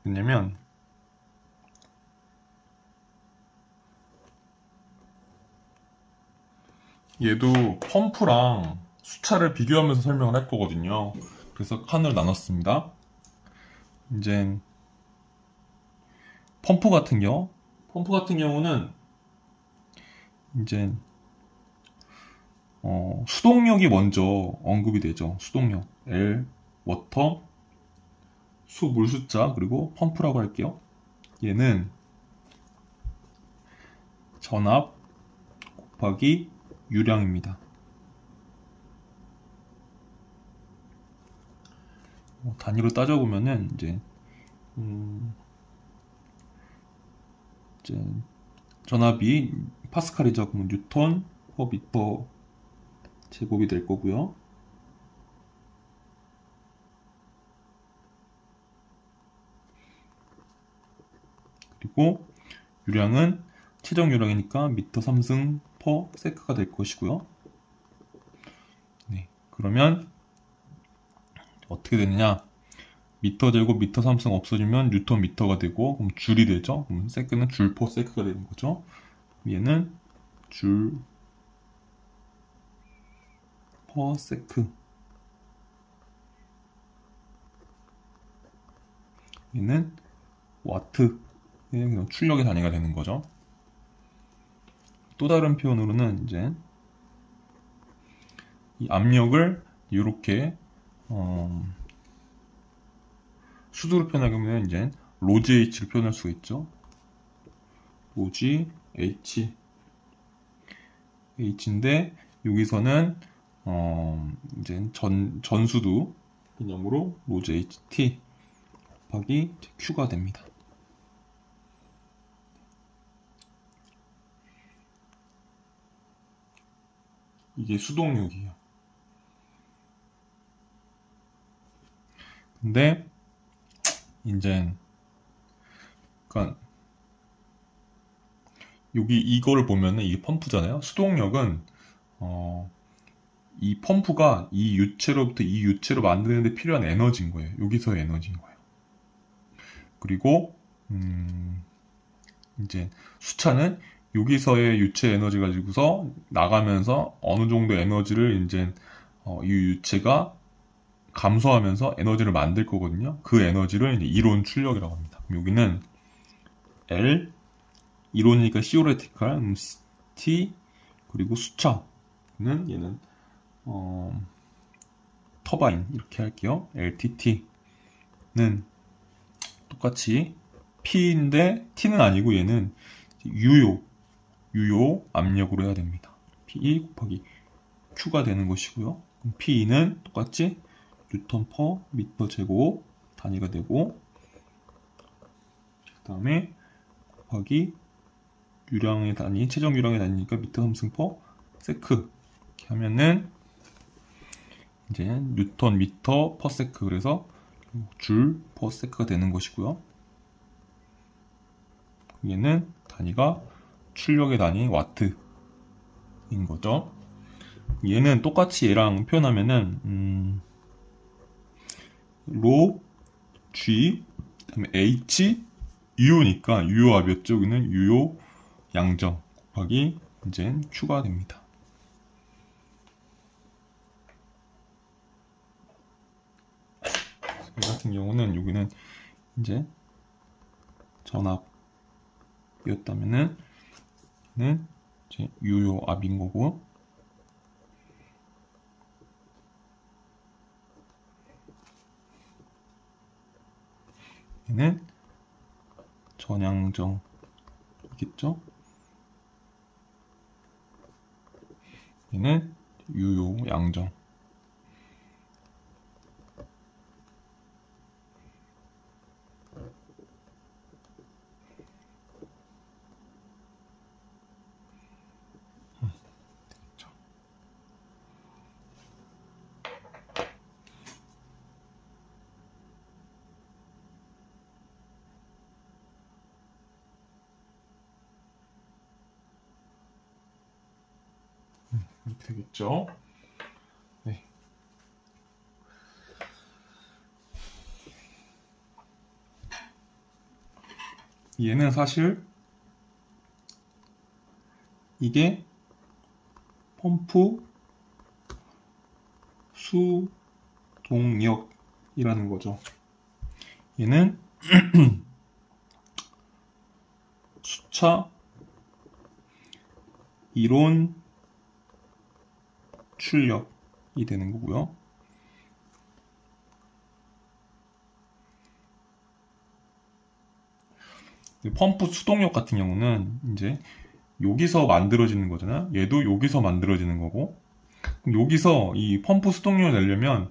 왜냐면 얘도 펌프랑 수차를 비교하면서 설명을 할 거거든요. 그래서 칸을 나눴습니다. 이제 펌프 같은 경우는 이제 수동력이 먼저 언급이 되죠. 수동력 L 워터 물 숫자 그리고 펌프라고 할게요. 얘는 전압 곱하기 유량입니다. 단위로 따져보면은 이제 전압이 파스칼이죠. 그러면 뉴턴 퍼 미터 제곱이 될 거고요. 그리고 유량은 최종 유량이니까 미터 3승 퍼 세크가 될 것이고요. 네, 그러면 어떻게 되느냐? 미터 제곱 미터 3승 없어지면 뉴턴 미터가 되고 그럼 줄이 되죠. 그럼 세크는 줄 퍼 세크가 되는 거죠. 얘는 줄 퍼 세크. 얘는 와트. 얘는 출력의 단위가 되는 거죠. 또 다른 표현으로는 이제 이 압력을 이렇게 수두로 표현하면 이제 로지 H로 표현할 수가 있죠. 로지 H H인데 여기서는 이제 전수두 개념으로 로지 HT 곱하기 Q가 됩니다. 이게 수동력이에요. 근데 이제 그러니까 여기 이거를 보면은 이게 펌프잖아요. 수동력은 이 펌프가 이 유체로부터 이 유체로 만드는데 필요한 에너지인 거예요. 여기서의 에너지인 거예요. 그리고 이제 수차는 여기서의 유체 에너지 가지고서 나가면서 어느 정도 에너지를 이제 이 유체가 감소하면서 에너지를 만들 거거든요. 그 에너지를 이제 이론 출력이라고 합니다. 여기는 L 이론이니까 시오레티컬 T 그리고 수차는 얘는 터바인 이렇게 할게요. LTT는 똑같이 P인데 T는 아니고 얘는 유효 압력으로 해야 됩니다. P 곱하기 Q가 되는 것이고요. P는 똑같이 뉴턴 퍼 미터 제곱 단위가 되고 그 다음에 곱하기 유량의 단위, 최종 유량의 단위니까 미터 삼승 퍼 세크 이렇게 하면은 이제 뉴턴 미터 퍼 세크 그래서 줄 퍼 세크가 되는 것이고요. 얘는 단위가 출력의 단위 와트인 거죠. 얘는 똑같이 얘랑 표현하면은 로 G 그다음에 H 유효니까 유효압이었죠. 여기는 유효 양정 곱하기 이제 Q가 됩니다. 이 같은 경우는 여기는 이제 전압이었다면은 이제 유효압인 거고 얘는 전양정이겠죠. 얘는 유효 양정. 이렇게 되겠죠. 네. 얘는 사실 이게 펌프 수동력이라는 거죠. 얘는 수차 이론 출력이 되는 거고요. 펌프 수동력 같은 경우는 이제 여기서 만들어지는 거잖아요. 얘도 여기서 만들어지는 거고 여기서 이 펌프 수동력을 내려면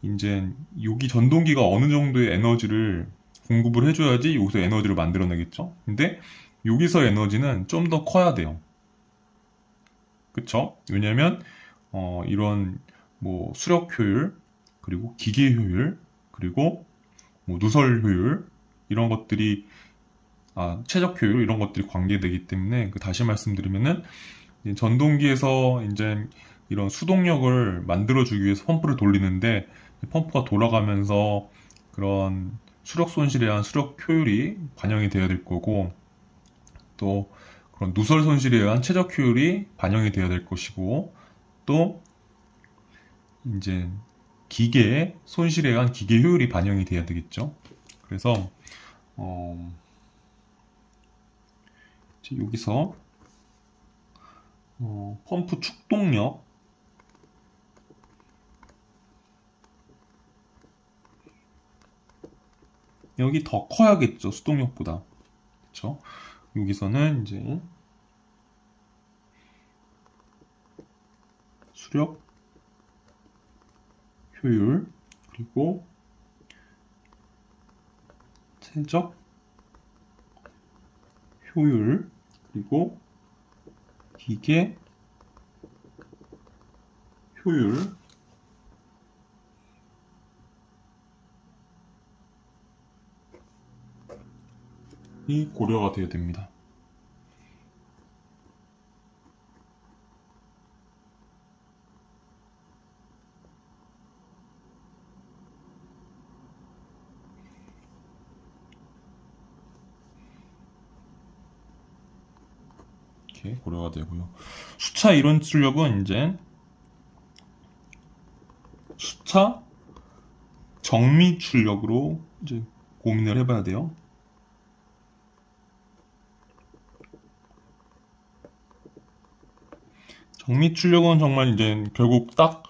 이제 여기 전동기가 어느 정도의 에너지를 공급을 해줘야지 여기서 에너지를 만들어내겠죠. 근데 여기서 에너지는 좀 더 커야 돼요. 그쵸? 왜냐면 이런 뭐 수력 효율 그리고 기계 효율 그리고 뭐 누설 효율 이런 것들이 최적 효율 이런 것들이 관계되기 때문에 다시 말씀드리면은 전동기에서 이제 이런 수동력을 만들어주기 위해서 펌프를 돌리는데 펌프가 돌아가면서 그런 수력 손실에 의한 수력 효율이 반영이 되어야 될 거고 또 그런 누설 손실에 의한 최적 효율이 반영이 되어야 될 것이고 또 이제 기계의 손실에 의한 기계 효율이 반영이 돼야 되겠죠. 그래서 여기서 펌프 축동력 여기 더 커야겠죠, 수동력보다. 그쵸? 여기서는 이제 수력, 효율, 그리고 최적, 효율, 그리고 기계, 효율, 이 고려가 되어야 됩니다. 이렇게 고려가 되고요. 수차 이론 출력은 이제 수차 정미 출력으로 이제 고민을 해봐야 돼요. 정미 출력은 정말 이제 결국 딱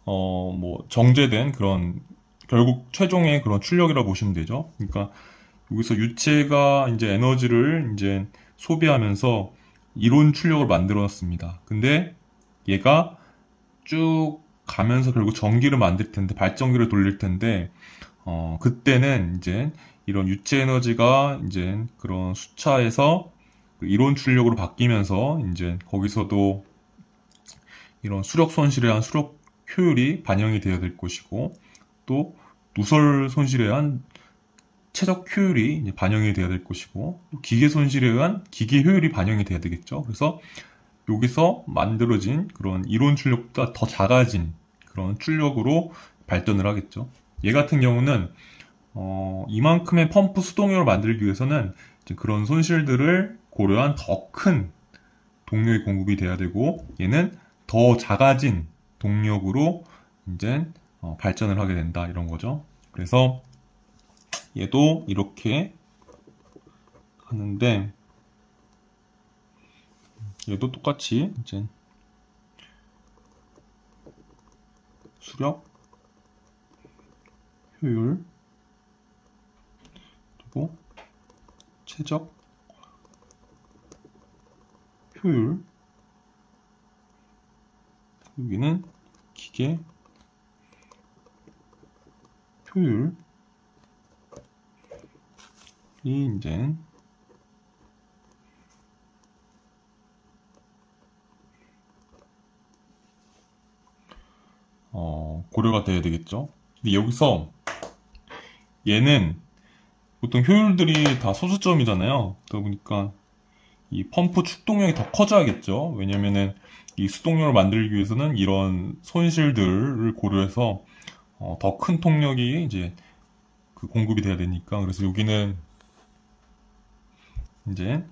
뭐 정제된 그런 결국 최종의 그런 출력이라고 보시면 되죠. 그러니까 여기서 유체가 이제 에너지를 이제 소비하면서 이론 출력을 만들어놨습니다. 근데 얘가 쭉 가면서 결국 전기를 만들 텐데, 발전기를 돌릴 텐데, 그때는 이제 이런 유체 에너지가 이제 그런 수차에서 그 이론 출력으로 바뀌면서 이제 거기서도 이런 수력 손실에 의한 수력 효율이 반영이 되어야 될 것이고, 또 누설 손실에 의한 최적 효율이 이제 반영이 돼야 될 것이고, 또 기계 손실에 의한 기계 효율이 반영이 돼야 되겠죠. 그래서 여기서 만들어진 그런 이론 출력보다 더 작아진 그런 출력으로 발전을 하겠죠. 얘 같은 경우는 이만큼의 펌프 수동력을 만들기 위해서는 이제 그런 손실들을 고려한 더 큰 동력이 공급이 돼야 되고, 얘는 더 작아진 동력으로 이제 발전을 하게 된다, 이런 거죠. 그래서 얘도 이렇게 하는데, 얘도 똑같이 이제 수력, 효율, 그리고 최적, 효율, 여기는 기계, 효율, 이 이제 고려가 돼야 되겠죠. 근데 여기서 얘는 보통 효율들이 다 소수점이잖아요. 그러다 보니까 이 펌프 축동력이 더 커져야겠죠. 왜냐면은 이 수동력을 만들기 위해서는 이런 손실들을 고려해서 더 큰 통력이 이제 그 공급이 돼야 되니까. 그래서 여기는 이제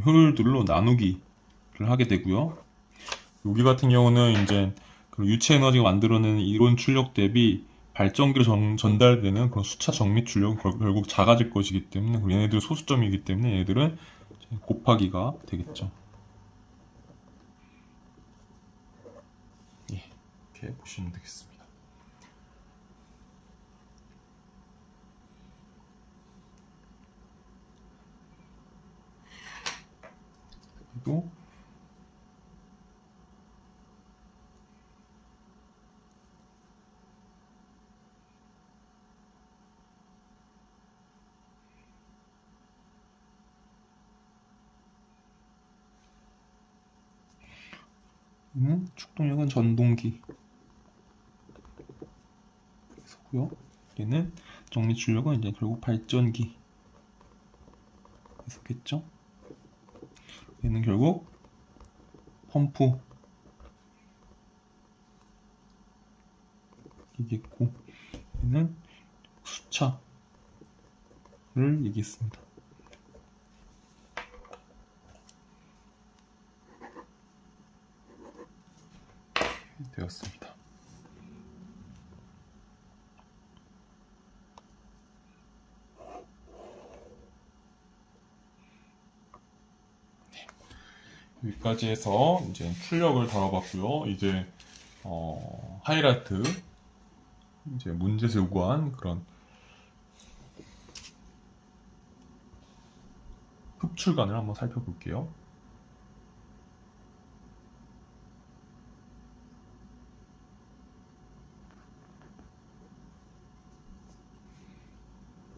효율들로 나누기를 하게 되고요. 여기 같은 경우는 이제 그 유체 에너지가 만들어내는 이론 출력 대비 발전기로 전달되는 그런 수차 정미 출력은 결국 작아질 것이기 때문에, 얘네들은 소수점이기 때문에 얘네들은 곱하기가 되겠죠. 예, 이렇게 보시면 되겠습니다. 그리고 축동력은 전동기 서고요. 얘는 정리 출력은 이제 결국 발전기 있었겠죠. 얘는 결국 펌프 이겠고, 얘는 수차를 얘기했습니다. 되었습니다. 여기까지 해서 이제 출력을 다뤄봤고요. 이제 하이라이트 이제 문제에서 요구한 그런 흡출관을 한번 살펴볼게요.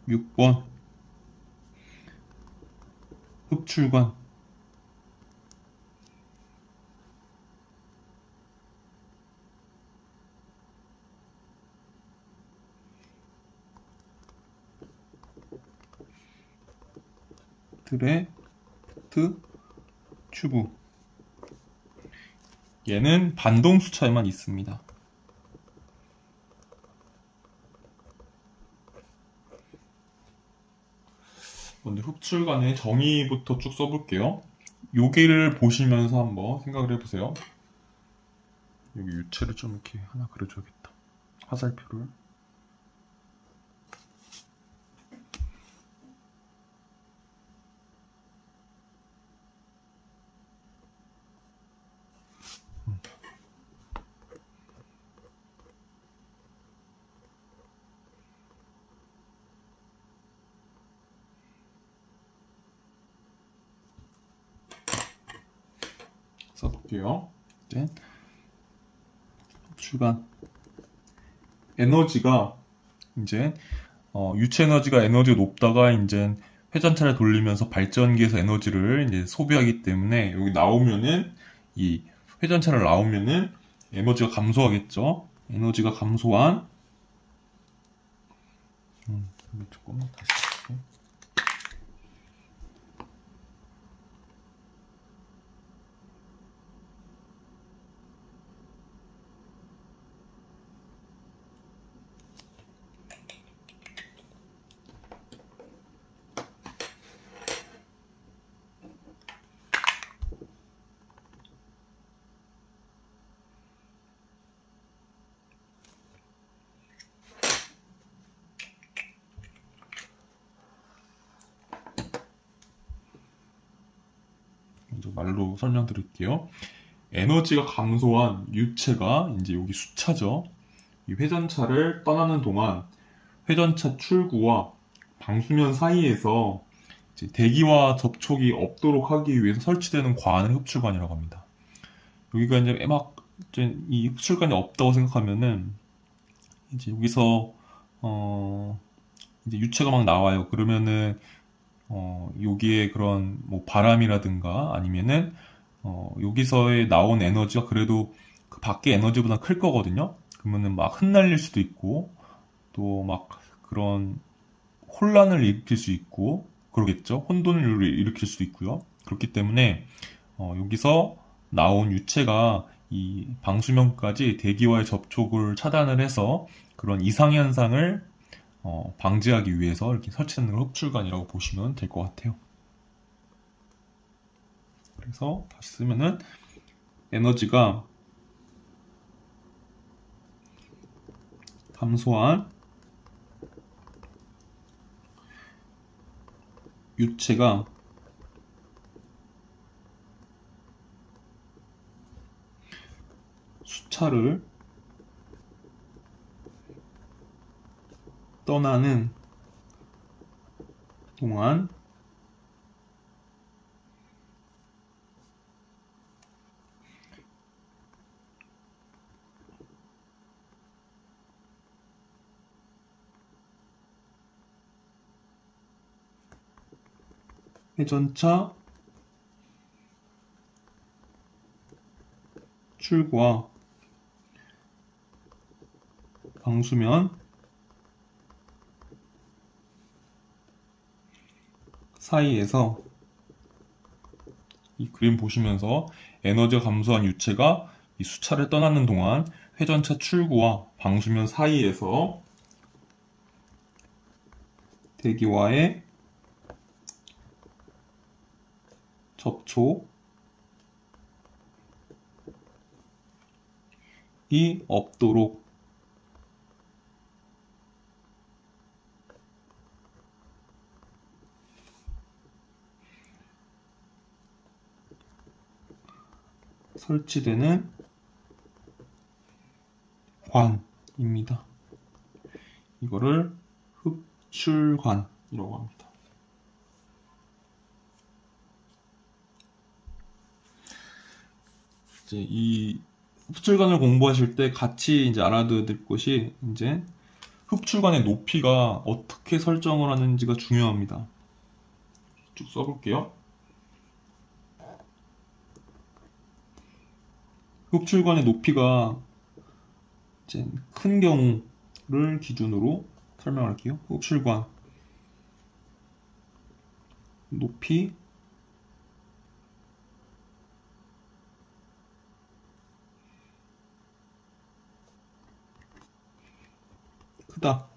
(6번) 흡출관. 드레트 튜브. 얘는 반동 수차에만 있습니다. 먼저 흡출관의 정의부터 쭉 써볼게요. 여기를 보시면서 한번 생각을 해보세요. 여기 유체를 좀 이렇게 하나 그려줘야겠다. 화살표를. 써볼게요. 이제 흡출관 에너지가 이제 유체 에너지가 높다가 이제 회전차를 돌리면서 발전기에서 에너지를 이제 소비하기 때문에 여기 나오면은 이 회전차를 나오면은 에너지가 감소하겠죠. 에너지가 감소한 조금 다시 할게요. 먼저 말로 설명드릴게요. 에너지가 감소한 유체가 이제 여기 수차죠. 이 회전차를 떠나는 동안 회전차 출구와 방수면 사이에서 이제 대기와 접촉이 없도록 하기 위해서 설치되는 관을 흡출관이라고 합니다. 여기가 이제 막 이 흡출관이 없다고 생각하면은 이제 여기서 이제 유체가 막 나와요. 그러면은 여기에 그런 뭐 바람이라든가 아니면은 여기서의 나온 에너지가 그래도 그 밖의 에너지보다 클 거거든요. 그러면은 막 흩날릴 수도 있고 또 막 그런 혼란을 일으킬 수 있고 그러겠죠. 혼돈을 일으킬 수도 있고요. 그렇기 때문에 여기서 나온 유체가 이 방수면까지 대기와의 접촉을 차단을 해서 그런 이상현상을 방지하기 위해서 이렇게 설치하는 걸 흡출관이라고 보시면 될 것 같아요. 그래서 다시 쓰면은 에너지가 감소한 유체가 수차를 떠나는 동안 회전차 출구와 방수면 사이에서 이 그림 보시면서 에너지가 감소한 유체가 이 수차를 떠나는 동안 회전차 출구와 방수면 사이에서 대기와의 접촉이 없도록 설치되는 관입니다. 이거를 흡출관이라고 합니다. 이제 이 흡출관을 공부하실 때 같이 이제 알아둬야 될 것이 이제 흡출관의 높이가 어떻게 설정을 하는지가 중요합니다. 쭉 써볼게요. 흡출관의 높이가 이제 큰 경우를 기준으로 설명할게요. 흡출관 높이 크다.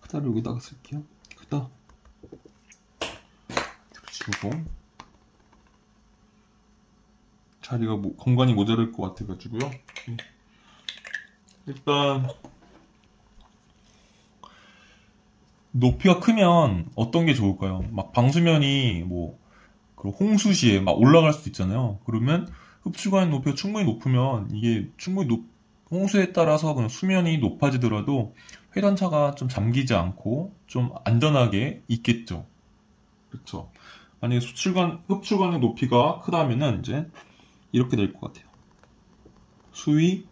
크다를 여기다가 쓸게요. 크다. 그리고 자리가 공간이 모자랄 것 같아가지고요. 일단 높이가 크면 어떤 게 좋을까요? 막 방수면이 뭐 그 홍수시에 막 올라갈 수도 있잖아요. 그러면 흡출관의 높이가 충분히 높으면 이게 충분히 홍수에 따라서 그냥 수면이 높아지더라도 회전차가 좀 잠기지 않고 좀 안전하게 있겠죠. 그렇죠. 만약에 흡출관의 높이가 크다면은 이제 이렇게 될 것 같아요. 수위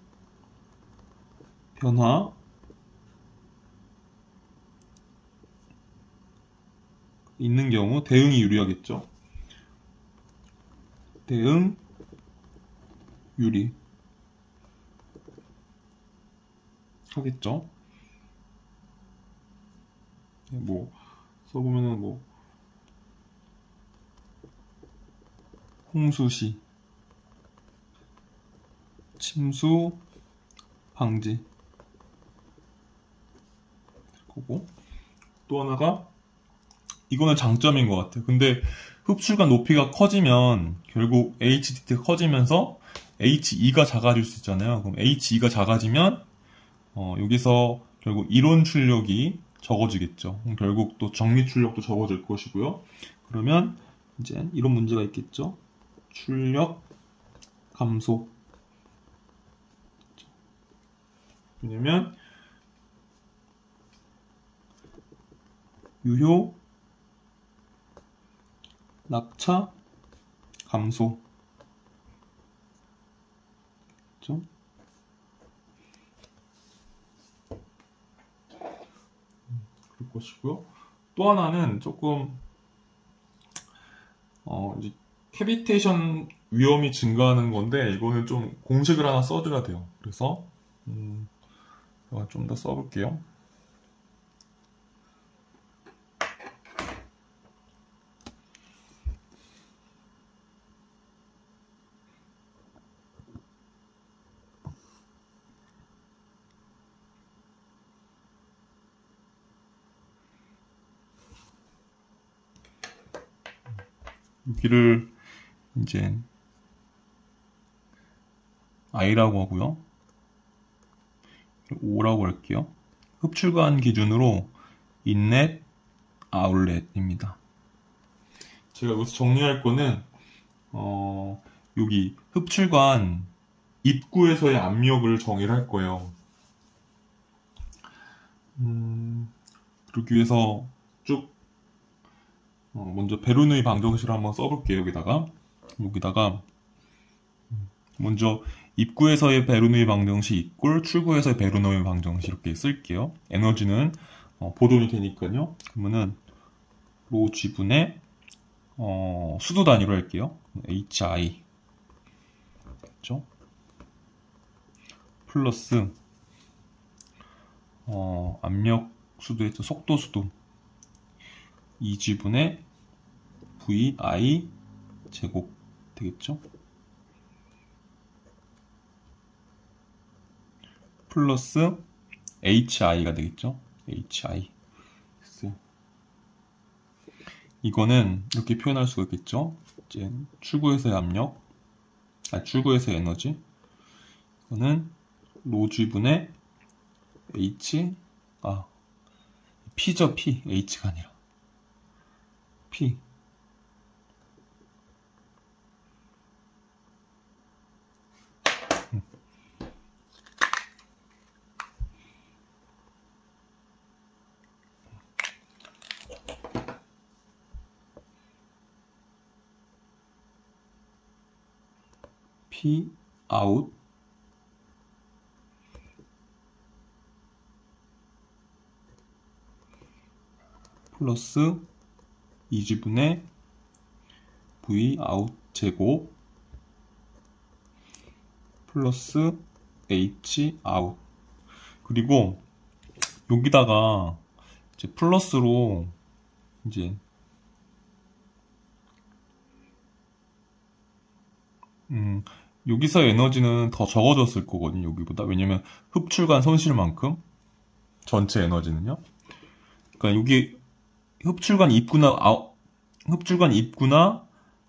변화 있는 경우 대응이 유리하겠죠. 대응 유리 하겠죠. 뭐 써보면은 뭐 홍수시 침수 방지 거고, 또 하나가 이거는 장점인 것 같아요. 근데 흡출관 높이가 커지면 결국 HDT가 커지면서 H2가 작아질 수 있잖아요. 그럼 H2가 작아지면 여기서 결국 이론 출력이 적어지겠죠. 그럼 결국 또 정리 출력도 적어질 것이고요. 그러면 이제 이런 문제가 있겠죠. 출력 감소. 왜냐면 유효 낙차 감소. 그렇죠? 그럴 것이고요. 또 하나는 조금 이제 캐비테이션 위험이 증가하는 건데, 이거는 좀 공식을 하나 써줘야 돼요. 그래서 제가 좀 더 써볼게요. 여기를 이제 I라고 하고요. O라고 할게요. 흡출관 기준으로 인렛, 아웃렛입니다. 제가 여기서 정리할 거는 여기 흡출관 입구에서의 압력을 정의를 할 거예요. 그러기 위해서 쭉 먼저 베르누이 방정식을 한번 써볼게요. 여기다가 먼저 입구에서의 베르누이 방정식 이꼴 출구에서의 베르누이 방정식 이렇게 쓸게요. 에너지는 보존이 되니까요. 그러면은 로 G분의 수도 단위로 할게요. HI 그렇죠? 플러스 압력 수도에서 속도 수도 2G분의 VI 제곱 되겠죠? 플러스 HI가 되겠죠? HI. 이거는 이렇게 표현할 수가 있겠죠? 이제 출구에서의 압력, 출구에서의 에너지. 이거는 로G분의 H, P죠, P. H가 아니라. P. P out 플러스 2지분의 V out 제곱 플러스 H out. 그리고 여기다가 이제 플러스로 이제 여기서의 에너지는 더 적어졌을 거거든요, 여기보다. 왜냐면 흡출간 손실만큼 전체 에너지는요. 그러니까 여기 흡출간 입구나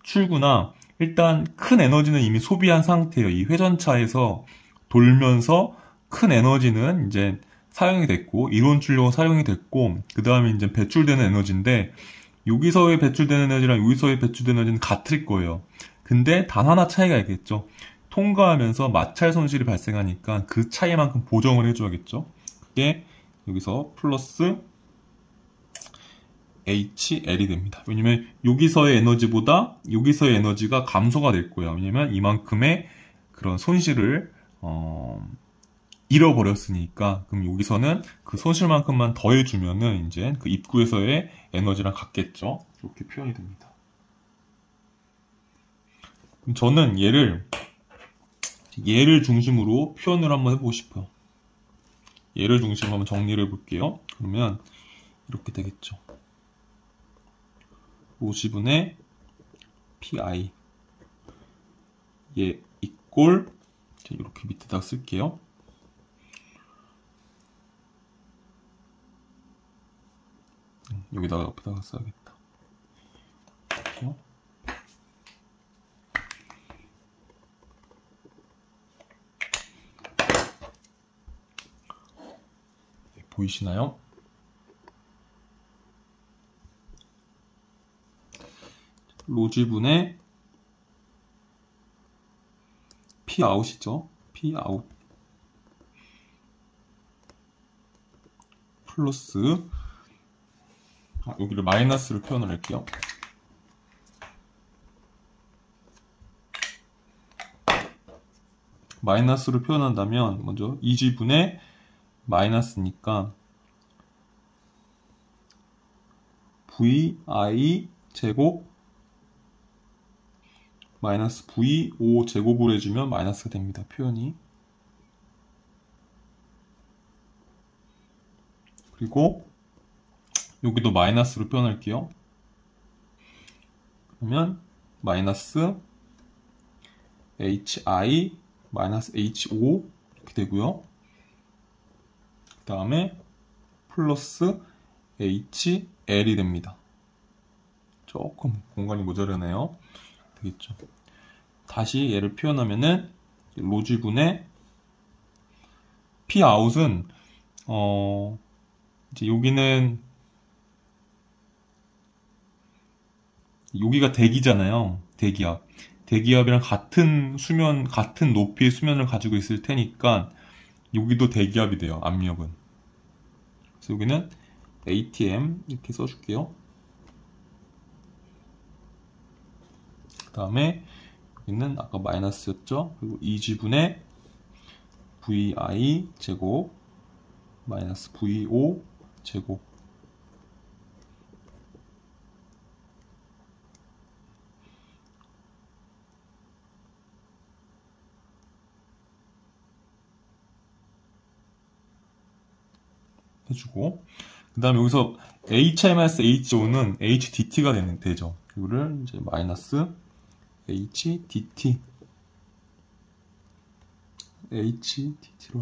출구나 일단 큰 에너지는 이미 소비한 상태예요. 이 회전차에서 돌면서 큰 에너지는 이제 사용이 됐고, 이론 출력은 사용이 됐고, 그 다음에 이제 배출되는 에너지인데, 여기서의 배출되는 에너지랑 여기서의 배출되는 에너지는 같을 거예요. 근데 단 하나 차이가 있겠죠. 통과하면서 마찰 손실이 발생하니까 그 차이만큼 보정을 해줘야겠죠. 그게 여기서 플러스 HL이 됩니다. 왜냐면 여기서의 에너지보다 여기서의 에너지가 감소가 될 거예요. 왜냐면 이만큼의 그런 손실을 잃어버렸으니까. 그럼 여기서는 그 손실만큼만 더해주면은 이제 그 입구에서의 에너지랑 같겠죠. 이렇게 표현이 됩니다. 그럼 저는 얘를 중심으로 표현을 한번 해보고 싶어요. 얘를 중심으로 한번 정리를 해볼게요. 그러면 이렇게 되겠죠. 50분의 pi 얘 이꼴 이렇게 밑에다 쓸게요. 여기다가 옆에다가 써야겠다. 이렇게요. 보이시나요? 로지분의 P 아웃이죠. P 아웃 플러스 여기를 마이너스로 표현을 할게요. 마이너스로 표현한다면 먼저 2지분의 마이너스니까 VI 제곱 마이너스 V5 제곱으로 해주면 마이너스가 됩니다. 표현이. 그리고 여기도 마이너스로 표현할게요. 그러면 마이너스 HI 마이너스 HO 이렇게 되고요. 그 다음에 플러스 HL이 됩니다. 조금 공간이 모자라네요. 되겠죠. 다시 얘를 표현하면은 로지분의 P 아웃은 이제 여기는 여기가 대기잖아요. 대기압. 대기압이랑 같은 수면, 같은 높이의 수면을 가지고 있을 테니까 여기도 대기압이 돼요. 압력은. 그래서 여기는 ATM 이렇게 써줄게요. 그 다음에 여기는 아까 마이너스였죠. 그리고 2지분의 VI 제곱 마이너스 VO 제곱 해주고, 그 다음에 여기서 HI-HO는 HDT가 되죠. 이거를 이제 마이너스 HDT로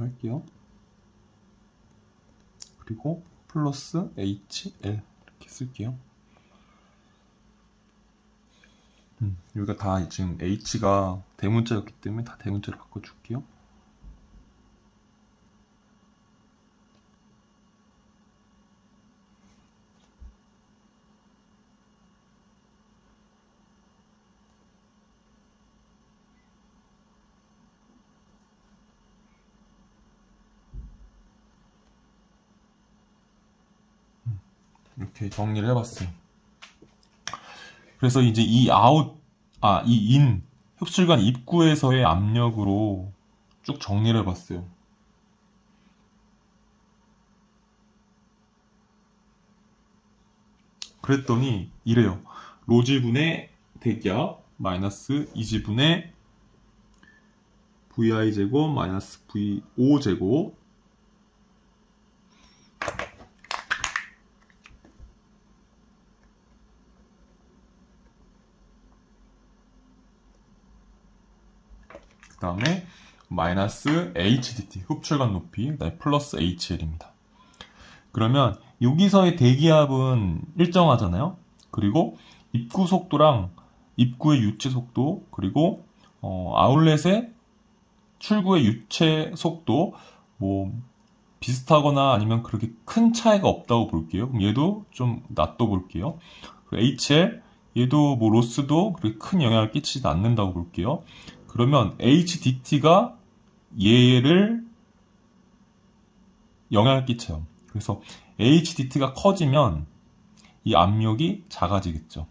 할게요. 그리고 플러스 HL 이렇게 쓸게요. 여기가 다 지금 H가 대문자였기 때문에 다 대문자로 바꿔줄게요. 이렇게 정리를 해봤어요. 그래서 이제 이 아웃, 이 인, 흡출관 입구에서의 압력으로 쭉 정리를 해봤어요. 그랬더니 이래요. 로지분의 대기압 마이너스 이지분의 VI제곱 마이너스 VO제곱 그 다음에 마이너스 HDT 흡출관 높이 그다음에 플러스 HL입니다. 그러면 여기서의 대기압은 일정하잖아요. 그리고 입구 속도랑 입구의 유체 속도 그리고 아울렛의 출구의 유체 속도 뭐 비슷하거나 아니면 그렇게 큰 차이가 없다고 볼게요. 그럼 얘도 좀 놔둬 볼게요. HL 얘도 뭐 로스도 그렇게 큰 영향을 끼치지 않는다고 볼게요. 그러면 HDT가 얘를 영향을 끼쳐요. 그래서 HDT가 커지면 이 압력이 작아지겠죠.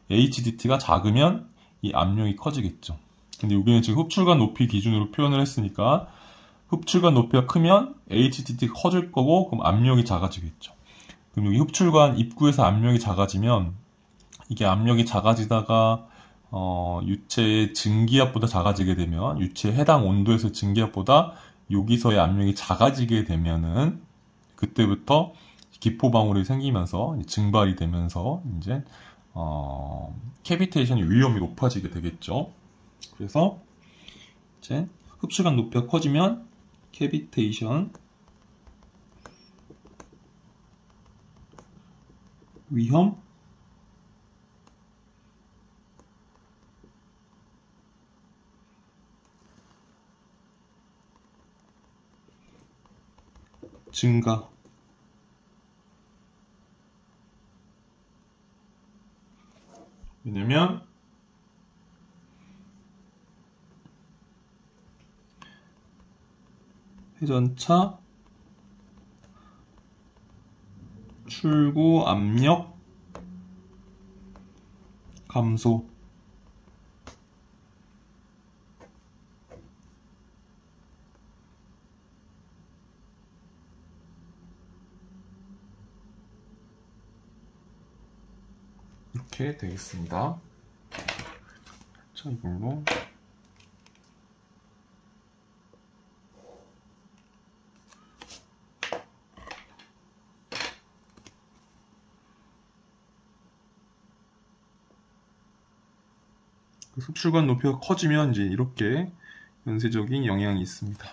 HDT가 작으면 이 압력이 커지겠죠. 근데 여기는 지금 흡출관 높이 기준으로 표현을 했으니까 흡출관 높이가 크면 HDT가 커질 거고 그럼 압력이 작아지겠죠. 그럼 여기 흡출관 입구에서 압력이 작아지면 이게 압력이 작아지다가 유체의 증기압보다 작아지게 되면 유체의 해당 온도에서 증기압보다 여기서의 압력이 작아지게 되면은 그때부터 기포방울이 생기면서 증발이 되면서 이제 캐비테이션의 위험이 높아지게 되겠죠. 그래서 이제 흡출관 높이가 커지면 캐비테이션 위험 증가 왜냐면 회전차 출구 압력 감소 이렇게 되겠습니다. 자, 이걸로 흡출관 높이가 커지면 이제 이렇게 연쇄적인 영향이 있습니다.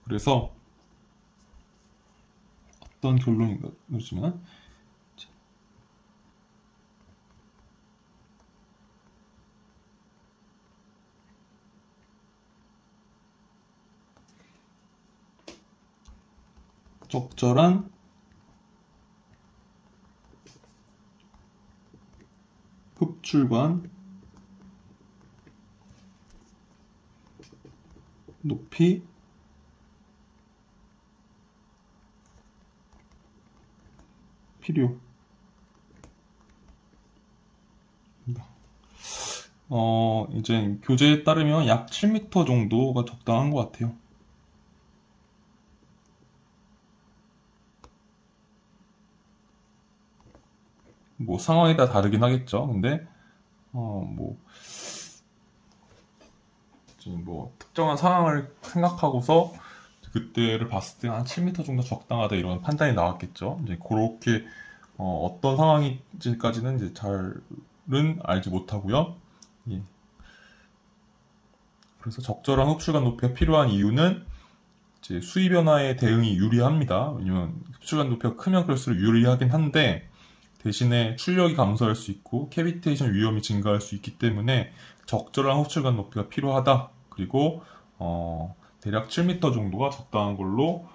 그래서 어떤 결론인가 보지만 적절한 흡출관 높이 필요. 이제 교재에 따르면 약 7m 정도가 적당한 것 같아요. 뭐 상황에 따라 다르긴 하겠죠. 근데 뭐 특정한 상황을 생각하고서 그때를 봤을 때 한 7m 정도 적당하다 이런 판단이 나왔겠죠. 이제 그렇게 어떤 상황인지까지는 이제 잘은 알지 못하고요. 예. 그래서 적절한 흡출관 높이가 필요한 이유는 이제 수위 변화에 대응이 유리합니다. 왜냐면 흡출관 높이가 크면 클수록 유리하긴 한데 대신에 출력이 감소할 수 있고 캐비테이션 위험이 증가할 수 있기 때문에 적절한 흡출관 높이가 필요하다. 그리고 대략 7m 정도가 적당한 걸로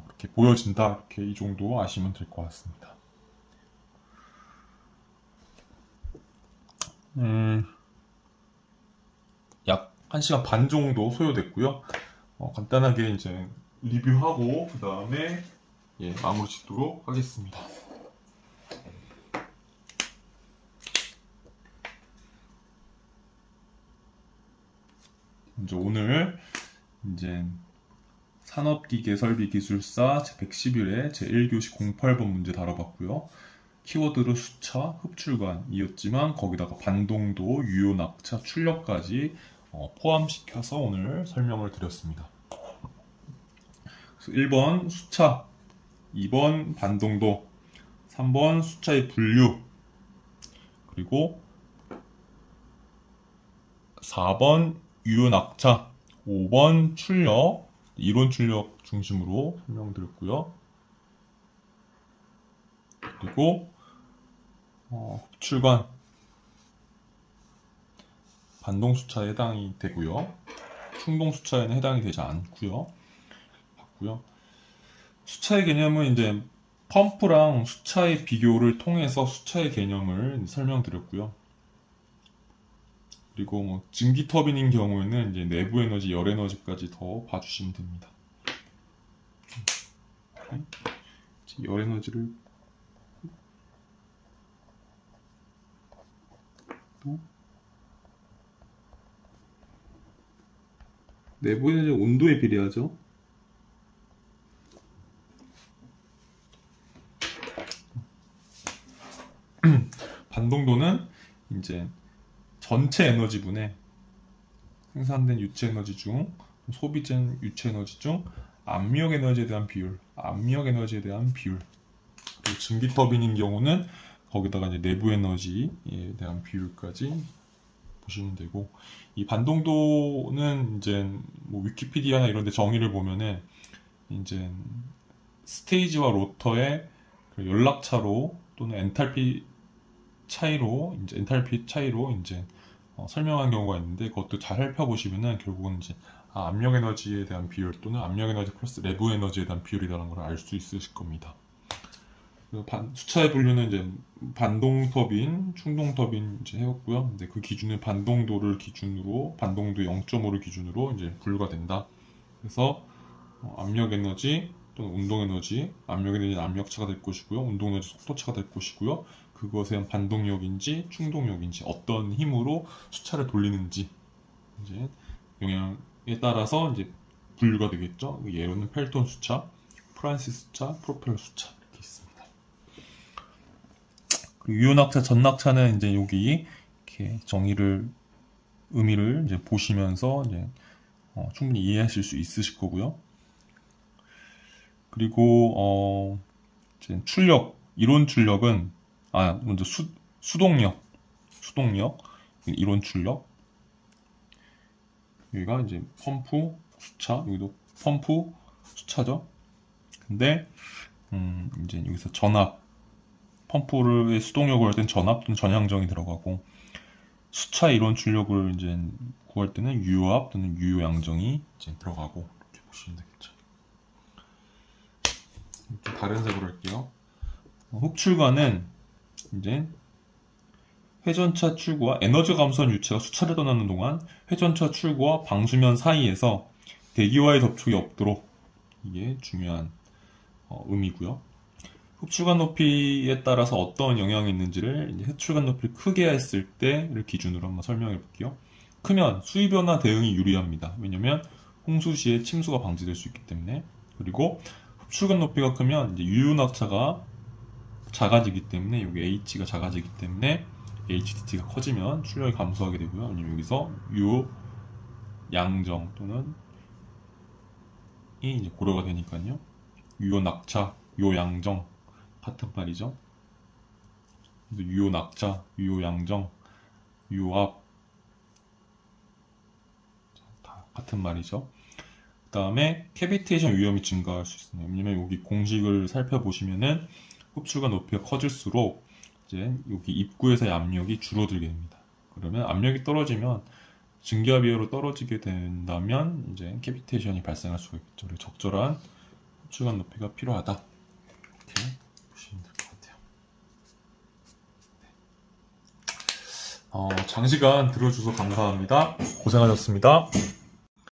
그렇게 보여진다. 이렇게 이 정도 아시면 될 것 같습니다. 약 1시간 반 정도 소요됐고요. 간단하게 이제 리뷰하고 그 다음에 마무리 짓도록 하겠습니다. 먼저 오늘 이제 산업기계설비기술사 제111회 제1교시 08번 문제 다뤄봤고요. 키워드로 수차, 흡출관이었지만 거기다가 반동도, 유효 낙차, 출력까지 포함시켜서 오늘 설명을 드렸습니다. 그래서 1번 수차, 2번 반동도, 3번 수차의 분류, 그리고 4번 유효 낙차, 5번 출력, 이론 출력 중심으로 설명드렸고요. 그리고 흡출관, 반동 수차에 해당이 되고요. 충동 수차에는 해당이 되지 않고요. 수차의 개념은 이제 펌프랑 수차의 비교를 통해서 수차의 개념을 설명드렸고요. 그리고 증기 터빈인 경우에는 이제 내부 에너지, 열 에너지까지 더 봐주시면 됩니다. 열 에너지를 또 내부 에너지 온도에 비례하죠. 반동도는 이제 전체 에너지분에 생산된 유체 에너지 중, 소비된 유체 에너지 중 압력 에너지에 대한 비율, 그리고 증기 터빈인 경우는 거기다가 이제 내부 에너지에 대한 비율까지 보시면 되고, 이 반동도는 이제 위키피디아나 이런 데 정의를 보면은 이제 스테이지와 로터의 연락차로 또는 엔탈피 차이로 이제 설명한 경우가 있는데, 그것도 잘 살펴보시면은 결국은 이제 압력 에너지에 대한 비율 또는 압력 에너지 플러스 내부 에너지에 대한 비율이라는 걸 알 수 있으실 겁니다. 수차의 분류는 이제 반동 터빈, 충동 터빈 이제 해왔고요. 근데 그 기준은 반동도를 기준으로, 반동도 0.5를 기준으로 이제 분류가 된다. 그래서 압력 에너지 또는 운동 에너지, 압력 에너지는 압력차가 될 것이고요. 운동 에너지 속도차가 될 것이고요. 그것에 반동력인지 충동력인지 어떤 힘으로 수차를 돌리는지 이제 영향에 따라서 이제 분류가 되겠죠. 예로는 펠톤 수차, 프란시스 수차, 프로펠러 수차 이렇게 있습니다. 그리고 유효 낙차, 전 낙차는 이제 여기 이렇게 의미를 이제 보시면서 이제 충분히 이해하실 수 있으실 거고요. 그리고 이제 출력, 이론 출력은 먼저 수동력, 이론 출력. 여기가 이제 펌프 수차, 여기도 펌프 수차죠. 근데 이제 여기서 전압, 펌프의 수동력을 할 때는 전압 또는 전향정이 들어가고, 수차 이론 출력을 이제 구할 때는 유압 또는 유효양정이 이제 들어가고, 이렇게 보시면 되겠죠. 좀 다른 색으로 할게요. 흡출관은 이제 회전차 출구와 에너지 감소한 유체가 수차를 떠나는 동안 회전차 출구와 방수면 사이에서 대기와의 접촉이 없도록, 이게 중요한 의미고요. 흡출관 높이에 따라서 어떤 영향이 있는지를 이제 흡출관 높이를 크게 했을 때를 기준으로 한번 설명해 볼게요. 크면 수위 변화 대응이 유리합니다. 왜냐면 홍수 시에 침수가 방지될 수 있기 때문에. 그리고 흡출관 높이가 크면 이제 유효 낙차가 작아지기 때문에, 여기 H가 작아지기 때문에 HDT가 커지면 출력이 감소하게 되고요. 왜냐면 여기서 유효 양정 또는 이 이제 고려가 되니까요. 유효 낙차, 유효 양정 같은 말이죠. 유효 낙차, 유효 양정, 유압 다 같은 말이죠. 그 다음에 캐비테이션 위험이 증가할 수 있습니다. 왜냐면 여기 공식을 살펴보시면은 흡출관 높이가 커질수록 이제 여기 입구에서의 압력이 줄어들게 됩니다. 그러면 압력이 떨어지면 증기압 이하로 떨어지게 된다면 이제 캐비테이션이 발생할 수가 있겠죠. 그리고 적절한 흡수관 높이가 필요하다. 이렇게 보시면 될 것 같아요. 장시간 들어주셔서 감사합니다. 고생하셨습니다.